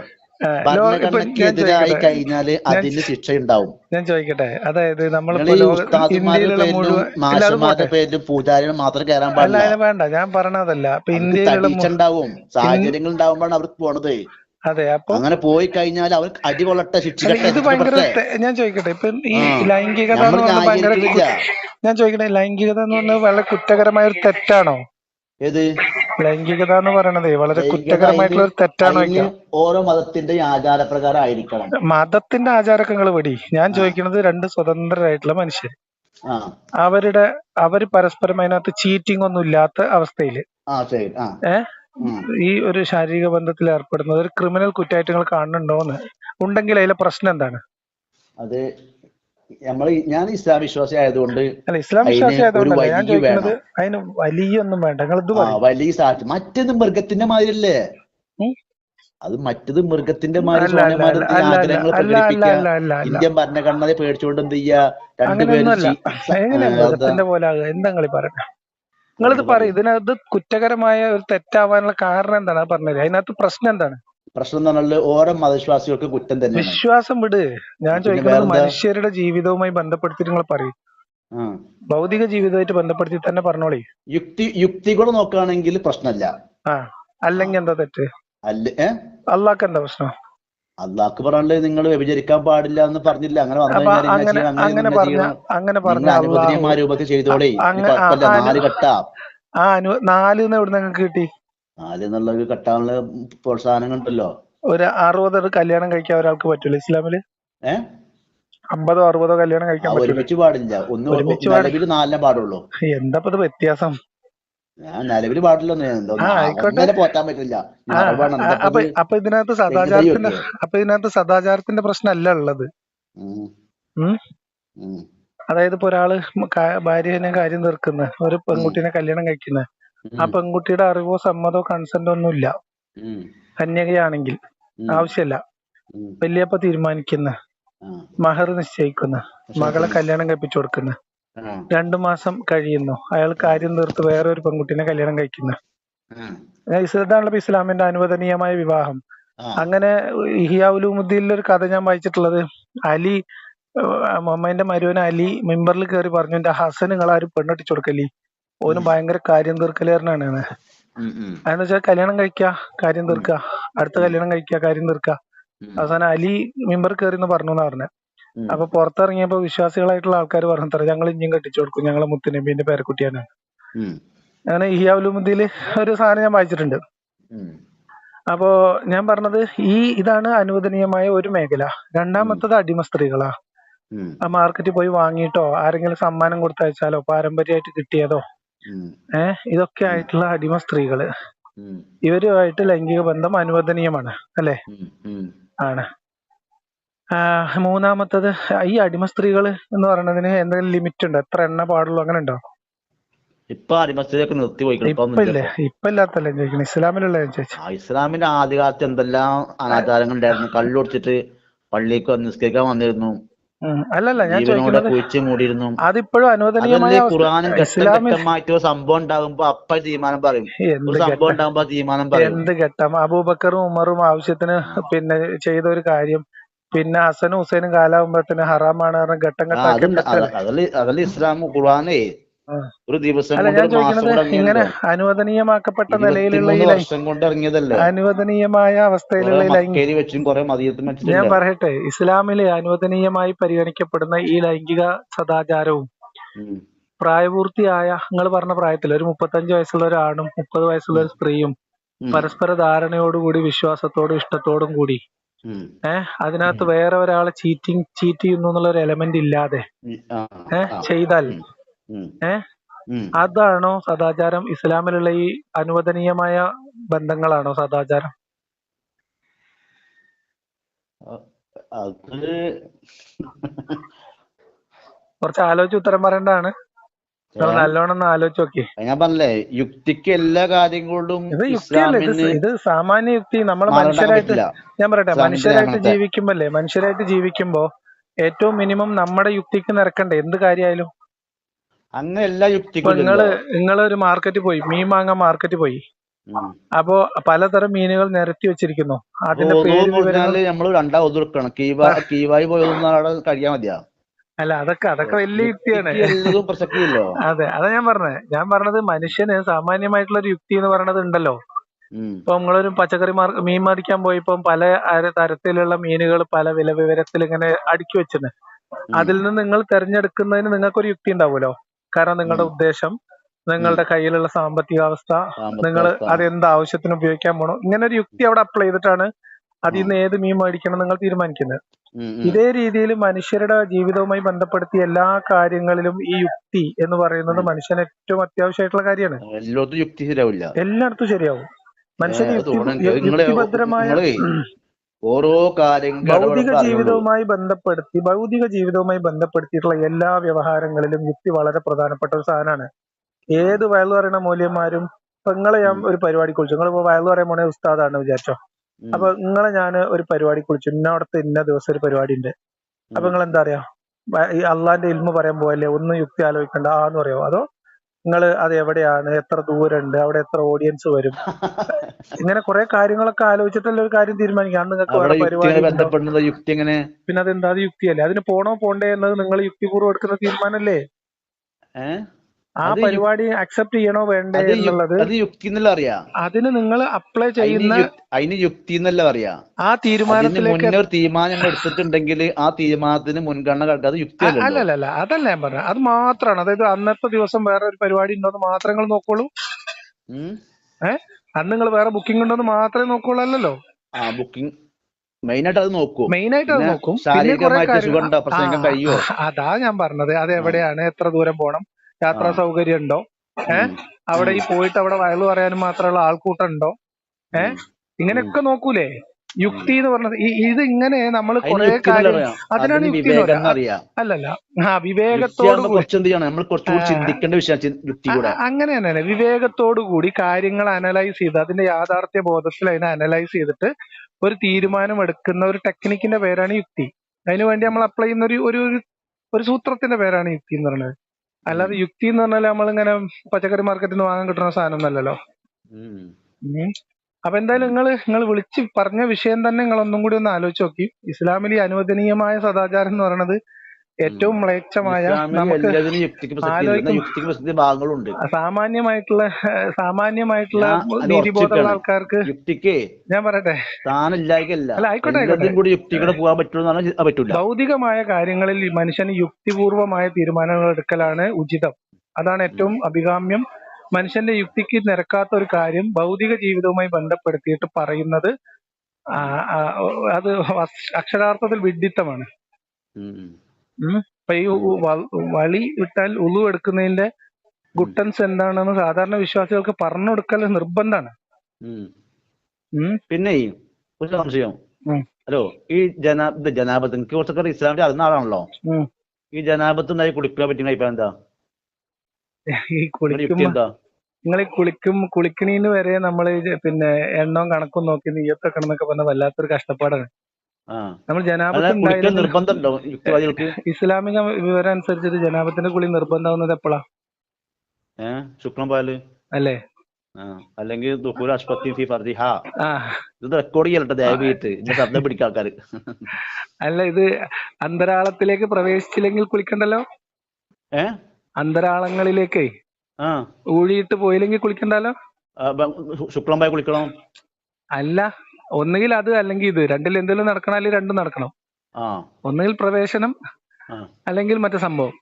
ഭരണഘടനക്കെതിരായി കഴിഞ്ഞാല് അതിന് ശിക്ഷ ഉണ്ടാവും. ഞാൻ ചോദിക്കട്ടെ, അതായത് നമ്മൾ ഉസ്താദുമാരുടെ പേരിലും മാഷന്മാരുടെ പേരിലും പൂജാരികൾ മാത്രം കയറാൻ പാടില്ല. വേണ്ട, ഞാൻ പറഞ്ഞതല്ല. ഇപ്പൊ ഇന്ത്യയിലുള്ള ഉണ്ടാവും, സാഹചര്യങ്ങൾ ഉണ്ടാവുമ്പോഴാണ് അവർക്ക് പോണത്. അതെ, അപ്പൊ അങ്ങനെ പോയി കഴിഞ്ഞാൽ അവർക്ക് അടികൊള്ളട്ടെ, ശിക്ഷിക്കട്ടെ. ഇത് ഭയങ്കര, ഞാൻ ചോദിക്കട്ടെ, ഇപ്പൊ ഈ ലൈംഗികത എന്ന് പറഞ്ഞാൽ ഭയങ്കര, ഞാൻ ചോദിക്കട്ടെ, ലൈംഗികത എന്ന് പറഞ്ഞാൽ വളരെ കുറ്റകരമായ ഒരു തെറ്റാണോ? ഏത് ലൈംഗികത എന്ന് പറയണത് വളരെ കുറ്റകരമായിട്ടുള്ള ഒരു തെറ്റാണോ? ഓരോ മതത്തിന്റെ ആചാരപ്രകാരം ആയിരിക്കണം. മതത്തിന്റെ ആചാരങ്ങൾ വെടി. ഞാൻ ചോദിക്കുന്നത് രണ്ട് സ്വതന്ത്രരായിട്ടുള്ള മനുഷ്യർ, അവര് പരസ്പരം അതിനകത്ത് ചീറ്റിംഗ് ഒന്നും ഇല്ലാത്ത അവസ്ഥയില് ഈ ഒരു ശാരീരിക ബന്ധത്തിൽ ഏർപ്പെടുന്നത് ഒരു ക്രിമിനൽ കുറ്റമായിട്ട് നിങ്ങൾ കാണുന്നുണ്ടോന്ന്? ഉണ്ടെങ്കിൽ അതിലെ പ്രശ്നം എന്താണ്? അത് ഞാൻ ഇസ്ലാം വിശ്വാസി ആയതുകൊണ്ട്, അല്ല, ഇസ്ലാം വിശ്വാസി ആയതുകൊണ്ടല്ല ഞാൻ ചോദിക്കുന്നത്. അതിന് വലിയൊന്നും വേണ്ട, നിങ്ങൾ ഇത് വലിയ സാക്ഷി. മറ്റേത് മൃഗത്തിന്റെ മാതിരിയല്ലേ? അത് മറ്റത് മൃഗത്തിന്റെ മാതിരി ആഗ്രഹങ്ങൾ പ്രകടിപ്പിക്കുക. ഇന്ത്യൻ ഭരണഘടനയെ പേടിച്ചുകൊണ്ട് എന്ത് ചെയ്യാ? മൃഗത്തിന്റെ പോലെ എന്താ നിങ്ങൾ പറഞ്ഞ? നിങ്ങളിത് പറയും, ഇതിനകത്ത് കുറ്റകരമായ ഒരു തെറ്റാവാനുള്ള കാരണം എന്താണ്? പറഞ്ഞത് അതിനകത്ത് പ്രശ്നം എന്താണ്? പ്രശ്നം എന്ന് പറഞ്ഞാൽ ഓരോ മതവിശ്വാസികൾക്ക് കുറ്റം തന്നെ. വിശ്വാസം വിട്, ഞാൻ ചോദിക്കുന്നത് മനുഷ്യരുടെ ജീവിതവുമായി ബന്ധപ്പെടുത്തി നിങ്ങൾ പറയും. ഭൗതിക ജീവിതമായിട്ട് ബന്ധപ്പെടുത്തി തന്നെ പറഞ്ഞോളി. യുക്തികൾ നോക്കുകയാണെങ്കിൽ പ്രശ്നമില്ല. അല്ലെങ്കിൽ എന്താ തെറ്റ്? അള്ളാഹ്ക്ക് എന്താ പ്രശ്നം? അള്ളാഹ്ക്ക് പറയാനുള്ളത് നിങ്ങൾ വ്യഭിചരിക്കാൻ പാടില്ല എന്ന് പറഞ്ഞില്ല. അങ്ങനെ രൂപത്തിൽ ചെയ്തോളേ. 4 ഘട്ട. 4 എവിടെ നിങ്ങൾക്ക് കിട്ടി? 4 എന്നുള്ള ഒരു ഘട്ടാനുള്ള പ്രോത്സാഹനം ഉണ്ടല്ലോ. ഒരു 60 കല്യാണം കഴിക്കാൻ ഒരാൾക്ക് പറ്റൂല ഇസ്ലാമില്? 50 60 കല്യാണം കഴിക്കാൻ പറ്റൂല? ഒരുമിച്ച് പാടില്ല, നിലവിൽ 4 പാടുള്ളൂ. എന്താ വ്യത്യാസം? ഞാൻ നിലവിൽ പാടില്ല, പോറ്റാൻ പറ്റില്ല. അപ്പൊ ഇതിനകത്ത് സദാചാരത്തിന്റെ പ്രശ്നമല്ല ഉള്ളത്. അതായത് ഇപ്പൊ ഒരാള് ഭാര്യനെ കാര്യം തീർക്കുന്ന, ഒരു പെൺകുട്ടീനെ കല്യാണം കഴിക്കുന്ന, ആ പെൺകുട്ടിയുടെ അറിവോ സമ്മതോ കൺസെന്റോ ഒന്നുമില്ല, കന്യകയാണെങ്കിൽ ആവശ്യമില്ല, വല്യപ്പ തീരുമാനിക്കുന്ന, മഹർ നിശ്ചയിക്കുന്ന, മകളെ കല്യാണം കഴിപ്പിച്ചു കൊടുക്കുന്ന, 2 മാസം കഴിയുന്നു, അയാൾ കാര്യം തീർത്ത് വേറെ ഒരു പെൺകുട്ടീനെ കല്യാണം കഴിക്കുന്ന, ഇതാണല്ലോ ഇസ്ലാമിന്റെ അനുവദനീയമായ വിവാഹം. അങ്ങനെ ഇഹ്യാ ഉലൂമുദ്ദീനിലെ ഒരു കഥ ഞാൻ വായിച്ചിട്ടുള്ളത്, അലി മുഹമ്മദിന്റെ മരുവൻ അലി മിമ്പറിൽ കയറി പറഞ്ഞു, എന്റെ ഹസൻ നിങ്ങളാരും പെണ്ണെട്ടിച്ചു കൊടുക്കല്ലേ, ഓന് ഭയങ്കര കാര്യം തീർക്കലേറിനാണ്. അതെന്ന് വെച്ചാൽ കല്യാണം കഴിക്കുക, കാര്യം തീർക്കുക, അടുത്ത കല്യാണം കഴിക്കുക, കാര്യം തീർക്കുക. അവസാനം അലി മിമ്പർ കയറി എന്ന് പറഞ്ഞു എന്നാ പറഞ്ഞത്. അപ്പൊ പുറത്തിറങ്ങിയപ്പോ വിശ്വാസികളായിട്ടുള്ള ആൾക്കാർ പറഞ്ഞത്ര, ഞങ്ങൾ ഇനിയും കെട്ടിച്ചു കൊടുക്കും, ഞങ്ങളെ മുത്തുനബീന്റെ പേരക്കുട്ടിയാണ്. അങ്ങനെ ഇഹ്യാ ഉലൂമുദ്ദീനിൽ ഒരു സാധനം ഞാൻ വായിച്ചിട്ടുണ്ട്. അപ്പോ ഞാൻ പറഞ്ഞത് ഇതാണ് അനുവദനീയമായ ഒരു മേഖല. രണ്ടാമത്തത് അടിമ സ്ത്രീകളാ. ആ മാർക്കറ്റിൽ പോയി വാങ്ങിയിട്ടോ ആരെങ്കിലും സമ്മാനം കൊടുത്തയച്ചാലോ പാരമ്പര്യമായിട്ട് കിട്ടിയതോ ഇതൊക്കെ ആയിട്ടുള്ള അടിമ സ്ത്രീകള്, ഇവരുമായിട്ട് ലൈംഗിക ബന്ധം അനുവദനീയമാണ് അല്ലെ? ആണ്. മൂന്നാമത്തത്, ഈ അടിമ സ്ത്രീകള് എന്ന് പറയുന്നതിന് എന്തെങ്കിലും ലിമിറ്റ് ഉണ്ടോ? എത്ര എണ്ണ പാടുള്ളൂ, അങ്ങനെ ഉണ്ടോ? ഇപ്പൊ അടിമസ്ഥയിലേക്ക് നിർത്തി പോയിക്കണം. ഇപ്പൊ ഇല്ലാത്തല്ലേ ചോദിക്കണം, ഇസ്ലാമിലുള്ള ചോദിച്ചു. ഇസ്ലാമിന്റെ ആദ്യകാലത്ത് എന്തെല്ലാം അനാചാരങ്ങൾ ഉണ്ടായിരുന്നു. കള്ളു കുടിച്ചിട്ട് പള്ളിക്ക് നിസ്കരിക്കാൻ വന്നിരുന്നു. അല്ലല്ല, ഞാൻ ജീവനോടെ കുഴിച്ച് മൂടിയിരുന്നു. അതിപ്പോഴും അനുവദനീയമായ ഖുർആനും ഘട്ടമായിട്ട് സംഭവം ഉണ്ടാകുമ്പോ അപ്പ തീരുമാനം പറയും. ഒരു സംഭവം ഉണ്ടാകുമ്പോ തീരുമാനം പറയും. എന്ത് ഘട്ടം? അബൂബക്കറും ഉമറും ആവശ്യത്തിന് പിന്നെ ചെയ്ത ഒരു കാര്യം, പിന്നെ ഹസനും ഹുസൈനും കാലാവുമ്പോഴത്തേന് ഹറാമാണ് ഘട്ടം അതല്ല ഇസ്ലാം ഖുർആനേ ഒരു ദിവസം അല്ല ഞാൻ ചോദിക്കുന്നത്, ഇങ്ങനെ അനുവദനീയമാക്കപ്പെട്ട നിലയിലുള്ള അനുവദനീയമായ അവസ്ഥയിലുള്ള ഞാൻ പറയട്ടെ, ഇസ്ലാമിലെ അനുവദനീയമായി പരിഗണിക്കപ്പെടുന്ന ഈ ലൈംഗിക സദാചാരവും പ്രായപൂർത്തിയായ, നിങ്ങൾ പറഞ്ഞ പ്രായത്തിൽ ഒരു 35 വയസ്സുള്ള ഒരാണും 30 വയസ്സുള്ള ഒരു സ്ത്രീയും പരസ്പര ധാരണയോടുകൂടി വിശ്വാസത്തോടും ഇഷ്ടത്തോടും കൂടി അതിനകത്ത് വേറെ ഒരാളെ ചീറ്റ് ചെയ്യുന്നു എന്നുള്ള ഒരു എലമെന്റ് ഇല്ലാതെ ചെയ്താൽ അതാണോ സദാചാരം? ഇസ്ലാമിലുള്ള ഈ അനുവദനീയമായ ബന്ധങ്ങളാണോ സദാചാരം? കുറച്ച് ആലോചിച്ച് ഉത്തരം പറയേണ്ടതാണ്. നല്ലോണം ഒന്ന് ആലോചിച്ച് നോക്കി. ഞാൻ പറഞ്ഞേ, യുക്തിക്ക് എല്ലാ കാര്യങ്ങളും ഇത് യുക്തിയല്ല, ഇത് സാമാന്യ യുക്തി. നമ്മൾ മനുഷ്യരായിട്ട്, ഞാൻ പറയട്ടെ, മനുഷ്യരായിട്ട് ജീവിക്കുമ്പോ ഏറ്റവും മിനിമം നമ്മുടെ യുക്തിക്ക് നിരക്കണ്ടേ എന്ത് കാര്യമായാലും? അങ്ങനെ എല്ലാ യുക്തിക്കും നിങ്ങളൊരു മാർക്കറ്റിൽ പോയി, മീൻ വാങ്ങാൻ മാർക്കറ്റിൽ പോയി, അപ്പോ പലതരം മീനുകൾ നിരത്തി വെച്ചിരിക്കുന്നു. അതിന്റെ അല്ല, അതൊക്കെ വലിയ യുക്തിയാണ്. അതെ, അതാ ഞാൻ പറഞ്ഞത് മനുഷ്യന് സാമാന്യമായിട്ടുള്ള ഒരു യുക്തി എന്ന് പറയുന്നത് ഉണ്ടല്ലോ. ഇപ്പൊ നിങ്ങളൊരു പച്ചക്കറി മീൻ മേടിക്കാൻ പോയപ്പോ പല തരത്തിലുള്ള മീനുകൾ പല വിവരത്തിൽ ഇങ്ങനെ അടുക്കി വെച്ചിട്ടുണ്ട്. അതിൽ നിന്ന് നിങ്ങൾ തെരഞ്ഞെടുക്കുന്നതിന് നിങ്ങൾക്കൊരു യുക്തി ഉണ്ടാവുമല്ലോ. കാരണം നിങ്ങളുടെ ഉദ്ദേശം, നിങ്ങളുടെ കയ്യിലുള്ള സാമ്പത്തിക അവസ്ഥ, നിങ്ങൾ അതെന്ത് ആവശ്യത്തിന് ഉപയോഗിക്കാൻ പോണോ, ഇങ്ങനെ ഒരു യുക്തി അവിടെ അപ്ലൈ ചെയ്തിട്ടാണ് അതിൽ നിന്ന് ഏത് മീൻ മേടിക്കണം നിങ്ങൾ തീരുമാനിക്കുന്നത്. ഇതേ രീതിയിൽ മനുഷ്യരുടെ ജീവിതവുമായി ബന്ധപ്പെടുത്തിയ എല്ലാ കാര്യങ്ങളിലും ഈ യുക്തി എന്ന് പറയുന്നത് മനുഷ്യന് ഏറ്റവും അത്യാവശ്യമായിട്ടുള്ള കാര്യമാണ്. എല്ലായിടത്തും ശരിയാവും. മനുഷ്യന് യുക്തിഭദ്രമായ ഓരോ കാര്യങ്ങളും ഭൗതിക ജീവിതവുമായി ബന്ധപ്പെടുത്തിയിട്ടുള്ള എല്ലാ വ്യവഹാരങ്ങളിലും യുക്തി വളരെ പ്രധാനപ്പെട്ട ഒരു സാധനമാണ്. ഏത് വയലു പറയുന്ന മൂല്യന്മാരും, ഇപ്പൊ നിങ്ങളെ ഞാൻ ഒരു പരിപാടി കുറിച്ചു, നിങ്ങളിപ്പോ വയലു പറയാൻ പോണേ ഉസ്താദാണ് വിചാരിച്ചോ. അപ്പൊ നിങ്ങളെ ഞാൻ ഒരു പരിപാടി കുറിച്ചു, ഇന്നവിടത്തെ ഇന്ന ദിവസം ഒരു പരിപാടി ഉണ്ട്. അപ്പൊ നിങ്ങൾ എന്താ പറയാ, ഈ അള്ളാന്റെ ഇൽമ പറയാൻ പോവല്ലേ, ഒന്നും യുക്തി ആലോചിക്കണ്ട എന്ന് പറയോ? അതോ നിങ്ങൾ അത് എവിടെയാണ്, എത്ര ദൂരമുണ്ട്, അവിടെ എത്ര ഓഡിയൻസ് വരും, ഇങ്ങനെ കുറെ കാര്യങ്ങളൊക്കെ ആലോചിച്ചിട്ടല്ലേ ഒരു കാര്യം തീരുമാനിക്കാം. നിങ്ങൾക്ക് വേറെ പരിപാടി, പിന്നെ അതെന്താ, അത് യുക്തിയല്ലേ? അതിന് പോണോ പോണ്ടേ എന്നത് നിങ്ങൾ യുക്തിപൂർവ്വം എടുക്കുന്ന തീരുമാനമല്ലേ? ആ പരിപാടി അക്സെപ്റ്റ് ചെയ്യണോ വേണ്ടേ എന്നുള്ളത് അതിന് നിങ്ങൾ അപ്ലൈ ചെയ്യുന്ന യുക്തി എന്നല്ല പറയാ. ആ തീരുമാനത്തിലേക്ക് തീരുമാനം എടുത്തിട്ടുണ്ടെങ്കിൽ ആ തീരുമാനത്തിന് മുൻഗണന നൽകാതെ യുക്തി അല്ലല്ല, അതല്ല ഞാൻ പറഞ്ഞത്. അത് മാത്രമാണ്, അതായത് അന്നത്തെ ദിവസം വേറെ ഒരു പരിപാടി ഉണ്ടോന്ന് മാത്രം നിങ്ങൾ നോക്കോളൂ. അന്ന് നിങ്ങൾ വേറെ ബുക്കിംഗ് ഉണ്ടോന്ന് മാത്രമേ നോക്കോളൂ. അല്ലല്ലോ, ബുക്കിംഗ് മെയിനായിട്ട് അത് നോക്കും. പിന്നെ കുറെ കാര്യങ്ങൾ, അതാ ഞാൻ പറഞ്ഞത്. അത് എവിടെയാണ്, എത്ര ദൂരം പോകണം, യാത്രാ സൗകര്യം ഉണ്ടോ, അവിടെ ഈ പോയിട്ട് അവിടെ വയലു പറയാനും മാത്രമുള്ള ആൾക്കൂട്ടം ഉണ്ടോ, ഇങ്ങനെയൊക്കെ നോക്കൂലേ യുക്തി എന്ന് പറഞ്ഞത്? ഇത് ഇങ്ങനെ നമ്മൾ കുറെ കാര്യം, അതിനാണ് യുക്തി എന്ന് പറയാ. അല്ലല്ല, വിവേകത്തോട് അങ്ങനെ തന്നെയാണ്. വിവേകത്തോടു കൂടി കാര്യങ്ങൾ അനലൈസ് ചെയ്ത് അതിന്റെ യാഥാർത്ഥ്യ ബോധത്തിൽ അതിനെ അനലൈസ് ചെയ്തിട്ട് ഒരു തീരുമാനം എടുക്കുന്ന ഒരു ടെക്നിക്കിന്റെ പേരാണ് യുക്തി. അതിനുവേണ്ടി നമ്മൾ അപ്ലൈ ചെയ്യുന്ന ഒരു സൂത്രത്തിന്റെ പേരാണ് യുക്തി എന്ന് പറയുന്നത്. അല്ലാതെ യുക്തി എന്ന് പറഞ്ഞാൽ നമ്മളിങ്ങനെ പച്ചക്കറി മാർക്കറ്റിൽ നിന്ന് വാങ്ങാൻ കിട്ടുന്ന സാധനം ഒന്നല്ലല്ലോ. അപ്പൊ എന്തായാലും നിങ്ങൾ വിളിച്ച് പറഞ്ഞ വിഷയം തന്നെ നിങ്ങൾ ഒന്നും കൂടി ഒന്ന് ആലോചിച്ച് നോക്കി. ഇസ്ലാമിലെ അനുവദനീയമായ സദാചാരം എന്ന് പറയുന്നത് ഏറ്റവും മ്ലേച്ഛമായ, നമുക്ക് സാമാന്യമായിട്ടുള്ള നീതിബോധമുള്ള ആൾക്കാർക്ക്, ഞാൻ പറയട്ടെ, അല്ല ആയിക്കോട്ടെ, ഭൗതികമായ കാര്യങ്ങളിൽ മനുഷ്യന് യുക്തിപൂർവമായ തീരുമാനങ്ങൾ എടുക്കലാണ് ഉചിതം. അതാണ് ഏറ്റവും അഭികാമ്യം. മനുഷ്യന്റെ യുക്തിക്ക് നിരക്കാത്ത ഒരു കാര്യം ഭൗതിക ജീവിതവുമായി ബന്ധപ്പെടുത്തിയിട്ട് പറയുന്നത് അത് അക്ഷരാർത്ഥത്തിൽ വിഡ്ഢിത്തമാണ്. ഇപ്പൊ ഈ വളി വിട്ടാൽ ഉളു എടുക്കുന്നതിന്റെ ഗുട്ടൻസ് എന്താണെന്ന് സാധാരണ വിശ്വാസികൾക്ക് പറഞ്ഞു കൊടുക്കൽ നിർബന്ധമാണ്. പിന്നെ ഒരു സംശയം, ഹലോ, ഈ ജനാബത്ത് എനിക്ക് കുറച്ചൊക്കെ ഇസ്ലാമിന്റെ അറിയുന്ന ആളാണല്ലോ, ഈ ജനാബത്ത് ഉണ്ടായി കുടിക്കാൻ പറ്റുന്ന ഇപ്പൊ എന്താ? ഈ കുളിക്കുമ്പോ നിങ്ങൾ ഈ കുളിക്കണീന് വരെ നമ്മൾ പിന്നെ എണ്ണവും കണക്കും നോക്കി നെയ്യത്തൊക്കെ എന്നൊക്കെ പറഞ്ഞ വല്ലാത്തൊരു കഷ്ടപ്പാടാണ്. നമ്മൾ ഇസ്ലാമിക വിവരം അനുസരിച്ചിട്ട് ജനാബത്തിന്റെ കുളി നിർബന്ധമാവുന്നത് എപ്പോഴാ? ശുക്രം പാല് അല്ലേ? അല്ലെങ്കിൽ ഇത് റെക്കോർഡ് ചെയ്യട്ടെ ദയവായിട്ട്, ശബ്ദം പിടിക്കുക ആൾക്കാര്. അല്ല, ഇത് അന്തരാളത്തിലേക്ക് പ്രവേശിച്ചില്ലെങ്കിൽ കുളിക്കണ്ടല്ലോ? അന്തരാളങ്ങളിലേക്കേ ഊഴിയിട്ട് പോയില്ലെങ്കിൽ കുളിക്കണ്ടല്ലോ? ശുക്ലം പായ കുളിക്കണം. അല്ല, ഒന്നുകിൽ അത് അല്ലെങ്കിൽ ഇത്, രണ്ടിൽ എന്തെങ്കിലും നടക്കണം, അല്ലെങ്കിൽ രണ്ടും നടക്കണം. ഒന്നുകിൽ പ്രവേശനം അല്ലെങ്കിൽ മറ്റേ സംഭവം.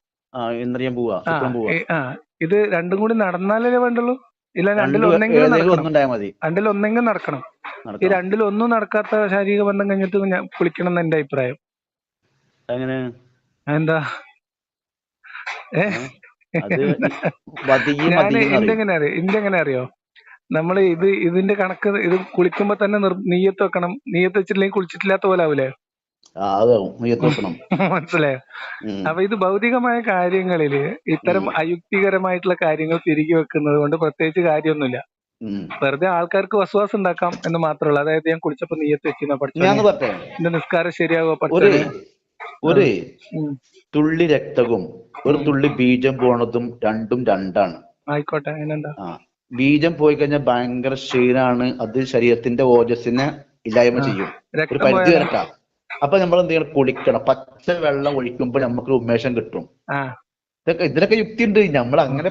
ഇത് രണ്ടും കൂടി നടന്നാലേ വേണ്ടുള്ളൂ. ഇല്ല, രണ്ടിലൊന്നെങ്കിലും നടക്കണം. ഈ രണ്ടിലൊന്നും നടക്കാത്ത ശാരീരിക ബന്ധം കഴിഞ്ഞിട്ട് ഞാൻ കുളിക്കണം എന്ന് എന്റെ അഭിപ്രായം. എന്താ എങ്ങനെ അറിയോ? നമ്മള് ഇതിന്റെ കണക്ക് ഇത് കുളിക്കുമ്പോ തന്നെ നീയത്ത് വെക്കണം. നീയത്ത് വെച്ചിട്ടില്ലെങ്കിൽ കുളിച്ചിട്ടില്ലാത്ത പോലെ ആവൂലേ? മനസ്സിലായോ? അപ്പൊ ഇത് ഭൗതികമായ കാര്യങ്ങളില് ഇത്തരം അയുക്തികരമായിട്ടുള്ള കാര്യങ്ങൾ തിരികെ വെക്കുന്നത് കൊണ്ട് പ്രത്യേകിച്ച് കാര്യമൊന്നുമില്ല. വെറുതെ ആൾക്കാർക്ക് വസ്വാസം ഉണ്ടാക്കാം എന്ന് മാത്രമേ ഉള്ളൂ. അതായത് ഞാൻ കുളിച്ചപ്പോ നീയത്ത് വെച്ചിരുന്ന പഠിച്ചു എന്റെ നിസ്കാരം ശരിയാവോ പഠിച്ചു. ഒരു തുള്ളി രക്തവും ഒരു തുള്ളി ബീജം പോണതും രണ്ടും രണ്ടാണ്. ആയിക്കോട്ടെ, അതിനെന്താ? ബീജം പോയി കഴിഞ്ഞാൽ ഭയങ്കര ക്ഷീണാണ്. അത് ശരീരത്തിന്റെ ഓജസ്സിനെ ഇല്ലായ്മ ചെയ്യും ഒരു പരിധി വരട്ടാ. അപ്പൊ നമ്മൾ എന്ത് ചെയ്യണം? കുളിക്കണം. പച്ച വെള്ളം ഒഴിക്കുമ്പോൾ നമുക്ക് ഉന്മേഷം കിട്ടും. ഇതിനൊക്കെ യുക്തി ഉണ്ട്. നമ്മൾ അങ്ങനെ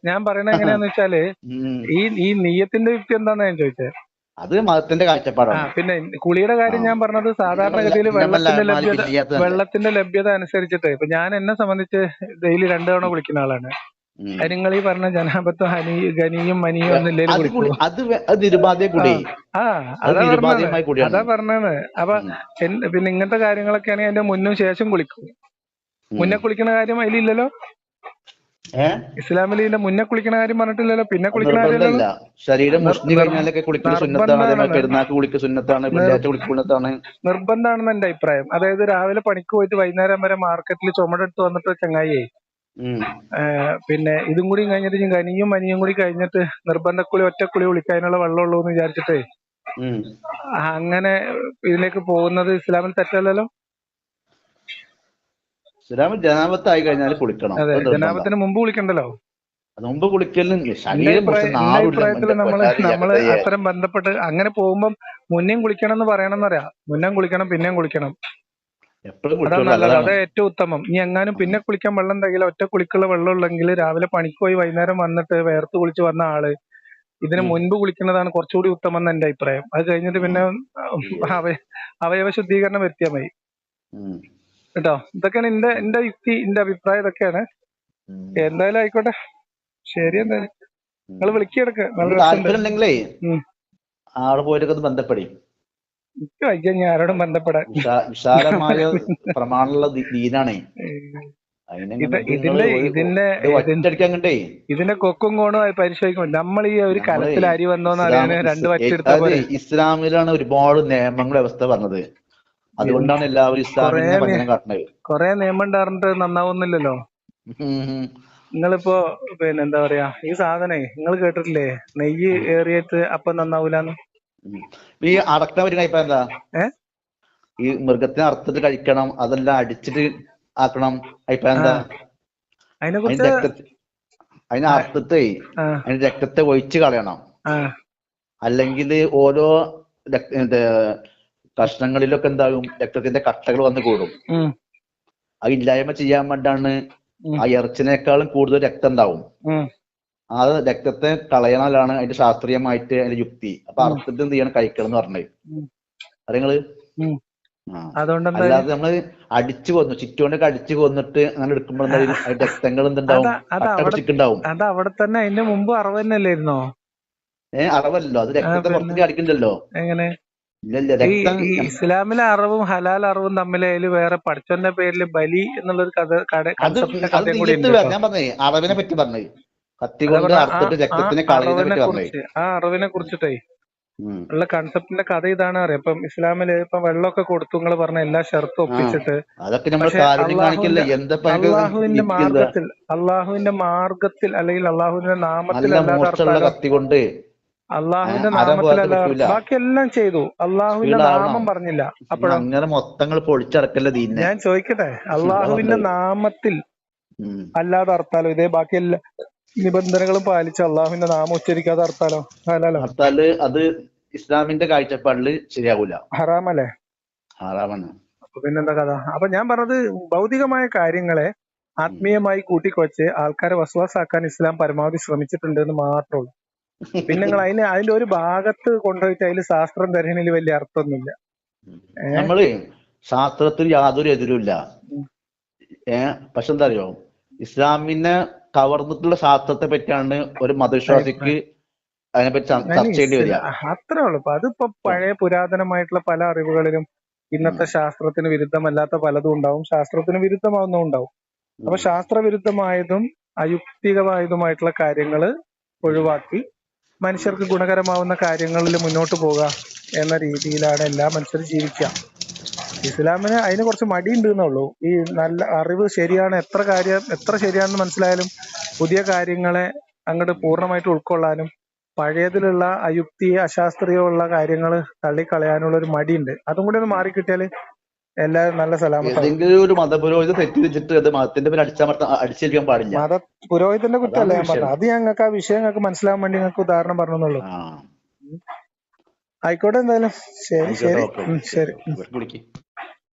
ഞാൻ പറയണത് എങ്ങനെയാന്ന് വെച്ചാല് ഈ നീയത്തിന്റെ യുക്തി എന്താന്ന് ഞാൻ ചോദിച്ചത്. അത് മതത്തിന്റെ കാഴ്ചപ്പാടാണ്. പിന്നെ കുളിയുടെ കാര്യം ഞാൻ പറഞ്ഞത് സാധാരണഗതിയിൽ വെള്ളത്തിന്റെ ലഭ്യത അനുസരിച്ചിട്ട്. ഇപ്പൊ ഞാൻ എന്നെ സംബന്ധിച്ച് ഡെയിലി 2 തവണ കുളിക്കുന്ന ആളാണ്. നിങ്ങൾ ഈ പറഞ്ഞ ജനാബത്തും ഖനിയും മനിയും ഒന്നില്ലേലും കുളിക്കും. അതാ പറഞ്ഞത്. അപ്പൊ പിന്നെ ഇങ്ങനത്തെ കാര്യങ്ങളൊക്കെ ആണെങ്കിൽ അതിന്റെ മുന്നും ശേഷം കുളിക്കും. മുന്നേ കുളിക്കുന്ന കാര്യം അതിലില്ലല്ലോ. ഇസ്ലാമിൽ ഇതിന്റെ മുന്നേ കുളിക്കുന്ന കാര്യം പറഞ്ഞിട്ടില്ലല്ലോ. പിന്നെ കുളിക്കുന്ന കാര്യമില്ലല്ലോ. നിർബന്ധമാണെന്ന് എന്റെ അഭിപ്രായം. അതായത് രാവിലെ പണിക്ക് പോയിട്ട് വൈകുന്നേരം വരെ മാർക്കറ്റിൽ ചുമടെടുത്ത് വന്നിട്ട് ചങ്ങായിയെ പിന്നെ ഇതും കൂടി കഴിഞ്ഞിട്ട് ഖനിയും മനിയും കൂടി കഴിഞ്ഞിട്ട് നിർബന്ധക്കുളി ഒറ്റക്കുളി കുളിക്കാനുള്ള വെള്ളമുള്ളൂ എന്ന് വിചാരിച്ചിട്ട് അങ്ങനെ ഇതിലേക്ക് പോകുന്നത് ഇസ്ലാമിൽ തെറ്റല്ലല്ലോ. ഇസ്ലാമിൽ ജനാബത്തായി കഴിഞ്ഞാൽ കുളിക്കണം. അതെ, ജനാബത്തിന് മുമ്പ് കുളിക്കണ്ടല്ലോ. മുമ്പ് കുളിക്കലും അഭിപ്രായത്തില് നമ്മള് അത്തരം ബന്ധപ്പെട്ട് അങ്ങനെ പോകുമ്പം മുന്നേം കുളിക്കണം എന്ന് പറയണമെന്നറിയാം. മുന്നേം കുളിക്കണം, പിന്നെയും കുളിക്കണം. അതാണ് നല്ലത്. അതാ ഏറ്റവും ഉത്തമം. ഇനി എങ്ങാനും പിന്നെ കുളിക്കാൻ വെള്ളം ഉണ്ടെങ്കിൽ ഒറ്റ കുളിക്കുള്ള വെള്ളം ഉള്ളെങ്കിൽ രാവിലെ പണിക്ക് പോയി വൈകുന്നേരം വന്നിട്ട് വേർത്ത് കുളിച്ച് വന്ന ആള് ഇതിന് മുൻപ് കുളിക്കുന്നതാണ് കുറച്ചുകൂടി ഉത്തമം എന്ന് എന്റെ അഭിപ്രായം. അത് കഴിഞ്ഞിട്ട് പിന്നെ അവയവ ശുദ്ധീകരണം വരുത്തിയാൽ മതി കേട്ടോ. ഇതൊക്കെയാണ് എന്റെ യുക്തി, എന്റെ അഭിപ്രായം ഇതൊക്കെയാണ്. എന്തായാലും ആയിക്കോട്ടെ, ശരി. എന്തായാലും നിങ്ങൾ വിളിക്കെടുക്ക്. എനിക്ക് വൈകി ഞാൻ ആരോടും ബന്ധപ്പെടാൻ. വിശാലമായ പ്രമാണമുള്ള ദീനാണേ. ഇതിന്റെ കൊക്കും കോണും പരിശോധിക്കും. നമ്മൾ ഈ ഒരു കലത്തിൽ അരി വന്നോന്ന് അറിയാൻ 2 വറ്റെടുത്ത പോലെ. ഇസ്ലാമിലാണ് ഒരുപാട് നിയമങ്ങൾ വ്യവസ്ഥ പറഞ്ഞത്. അതുകൊണ്ടാണ് എല്ലാവരും ഇസ്ലാമിനെ കാട്ടുന്നത്. കൊറേ നിയമം ഉണ്ടാറിട്ട് നന്നാവുന്നില്ലല്ലോ. നിങ്ങളിപ്പോ പിന്നെ എന്താ പറയാ, ഈ സാധനേ നിങ്ങൾ കേട്ടിട്ടില്ലേ, നെയ്യ് ഏറിയിട്ട് അപ്പം നന്നാവൂലെന്ന്. ഈ അടക്കണ ഒരു കഴിപ്പ എന്താ? ഈ മൃഗത്തിനെ അറുത്തിട്ട് കഴിക്കണം, അതെല്ലാം അടിച്ചിട്ട് ആക്കണം. അഭിപ്രായം എന്താ? അതിനെ അറുത്തിട്ടേ അതിന് രക്തത്തെ ഒഴിച്ച് കളയണം. അല്ലെങ്കിൽ ഓരോ കഷ്ണങ്ങളിലൊക്കെ എന്താകും, രക്തത്തിന്റെ കട്ടകൾ വന്ന് കൂടും. അത് ഇല്ലായ്മ ചെയ്യാൻ വേണ്ടിയാണ് ആ ഇറച്ചിനേക്കാളും കൂടുതൽ രക്തം ഉണ്ടാവും. ആ രക്തത്തെ കളയണലാണ് അതിന്റെ ശാസ്ത്രീയമായിട്ട് അതിന്റെ യുക്തി. അപ്പൊ അറുത്തിട്ട് എന്ത് ചെയ്യണം? കഴിക്കണം എന്ന് പറഞ്ഞത് അറിയങ്ങള്. അല്ലാതെ നമ്മള് അടിച്ചു കൊന്നു, ചുറ്റുകൊണ്ടൊക്കെ അടിച്ചു കൊന്നിട്ട് അങ്ങനെ എടുക്കുമ്പോൾ രക്തങ്ങൾ എന്തുണ്ടാവും? ഉണ്ടാവും. അത് അവിടെ തന്നെ അതിന്റെ മുമ്പ് അറവ് തന്നെയല്ലായിരുന്നോ? അറവല്ലോ, അത് രക്തത്തെ പുറത്തേക്ക് അടിക്കണ്ടല്ലോ. എങ്ങനെ? ഇസ്ലാമിലെ അറവും ഹലാൽ അറവും തമ്മിൽ അതിൽ വേറെ പഠിച്ചവന്റെ പേരിൽ ബലി എന്നുള്ളൊരു ഞാൻ പറഞ്ഞേ അറവിനെ പറ്റി പറഞ്ഞത്. കത്തി കൊണ്ട് അറുത്തിട്ട് രക്തത്തിനെ കളയുന്നതിനെ പറ്റി പറഞ്ഞത്. ആ അറിവിനെ കുറിച്ചിട്ടേ ഉള്ള കൺസെപ്റ്റിന്റെ കഥ ഇതാണ് അറിയാം. ഇപ്പം ഇസ്ലാമില് ഇപ്പം വെള്ളമൊക്കെ കൊടുത്തു നിങ്ങൾ പറഞ്ഞ എല്ലാ ഷർത്തും ഒപ്പിച്ചിട്ട്, പക്ഷെ അള്ളാഹുവിന്റെ മാർഗത്തിൽ അല്ലെങ്കിൽ അള്ളാഹുവിന്റെ നാമത്തിൽ അല്ലാതെ അർത്ഥം, അള്ളാഹുവിന്റെ നാമത്തിലല്ല, ബാക്കിയെല്ലാം ചെയ്തു, അള്ളാഹുവിന്റെ നാമം പറഞ്ഞില്ല. അപ്പോഴും അങ്ങനെ മൊത്തങ്ങൾ പൊളിച്ചടക്കല്ല ദീനിനെ. ഞാൻ ചോദിക്കട്ടെ, അള്ളാഹുവിന്റെ നാമത്തിൽ അല്ലാതെ അർത്ഥാലോ? ഇതേ ബാക്കി എല്ലാ നിബന്ധനകളും പാലിച്ച് അള്ളാഹുവിന്റെ നാമം ഉച്ചരിക്കാതെ അർത്ഥാലോ? ഹർത്താല് അത് ഇസ്ലാമിന്റെ കാഴ്ചപ്പാടില് ശരിയാകൂല, ഹറാമല്ലേ? ഹറാമാണ്. അപ്പൊ പിന്നെന്താ കഥ? അപ്പൊ ഞാൻ പറഞ്ഞത് ഭൗതികമായ കാര്യങ്ങളെ ആത്മീയമായി കൂട്ടിക്കൊച്ച് ആൾക്കാരെ വസ്വാസാക്കാൻ ഇസ്ലാം പരമാവധി ശ്രമിച്ചിട്ടുണ്ട് എന്ന് മാത്രമേ ഉള്ളൂ. പിന്നെ നിങ്ങൾ അതിന്റെ ഒരു ഭാഗത്ത് കൊണ്ടുപോയിട്ട് അതിൽ ശാസ്ത്രം തരുന്നതിൽ വലിയ അർത്ഥമൊന്നുമില്ല. നമ്മള് ശാസ്ത്രത്തിൽ യാതൊരു എതിരുമില്ല. പക്ഷെ എന്താ അറിയോ, ഇസ്ലാമിനെ കവർന്നിട്ടുള്ള ശാസ്ത്രത്തെ പറ്റിയാണ് ഒരു മതവിശ്വാസിക്ക് അതിനെപ്പറ്റി ചർച്ച ചെയ്യേണ്ടി വരിക. അത്രേ ഉള്ളൂ. അതിപ്പോ പഴയ പുരാതനമായിട്ടുള്ള പല അറിവുകളിലും ഇന്നത്തെ ശാസ്ത്രത്തിന് വിരുദ്ധമല്ലാത്ത പലതും ഉണ്ടാവും, ശാസ്ത്രത്തിന് വിരുദ്ധമാവുന്നതും ഉണ്ടാവും. അപ്പൊ ശാസ്ത്രവിരുദ്ധമായതും അയുക്തികമായതുമായിട്ടുള്ള കാര്യങ്ങള് ഒഴിവാക്കി മനുഷ്യർക്ക് ഗുണകരമാവുന്ന കാര്യങ്ങളിൽ മുന്നോട്ട് പോകുക എന്ന രീതിയിലാണ് എല്ലാ മനുഷ്യരും ജീവിക്കുക. ഇസ്ലാമിന് അതിന് കുറച്ച് മടിയുണ്ട് എന്നുള്ളൂ. ഈ നല്ല അറിവ് ശരിയാണ്, എത്ര ശരിയാണെന്ന് മനസ്സിലായാലും പുതിയ കാര്യങ്ങളെ അങ്ങോട്ട് പൂർണ്ണമായിട്ട് ഉൾക്കൊള്ളാനും പഴയതിലുള്ള അശാസ്ത്രീയമുള്ള കാര്യങ്ങൾ തള്ളിക്കളയാനുള്ള ഒരു മടിയുണ്ട്. അതും കൂടി ഒന്ന് മാറിക്കിട്ടിയാല് എല്ലാവരും നല്ല സലാമത്താവും. ഏതെങ്കിലും ഒരു മതപുരോഹിത തെറ്റിദ്ധരിച്ചിട്ട് അത് മതത്തിന്റെ പേര് അടിച്ചേൽക്കാൻ പാടില്ല. മത പുരോഹിതന്റെ കുറ്റമല്ല ഞാൻ പറഞ്ഞത്. അത് ഞങ്ങൾക്ക് ആ വിഷയം ഞങ്ങൾക്ക് മനസ്സിലാവാൻ വേണ്ടി ഞങ്ങൾക്ക് ഉദാഹരണം പറഞ്ഞെന്നുള്ളൂ. ആയിക്കോട്ടെ, എന്തായാലും ശരി ശരി ശരി.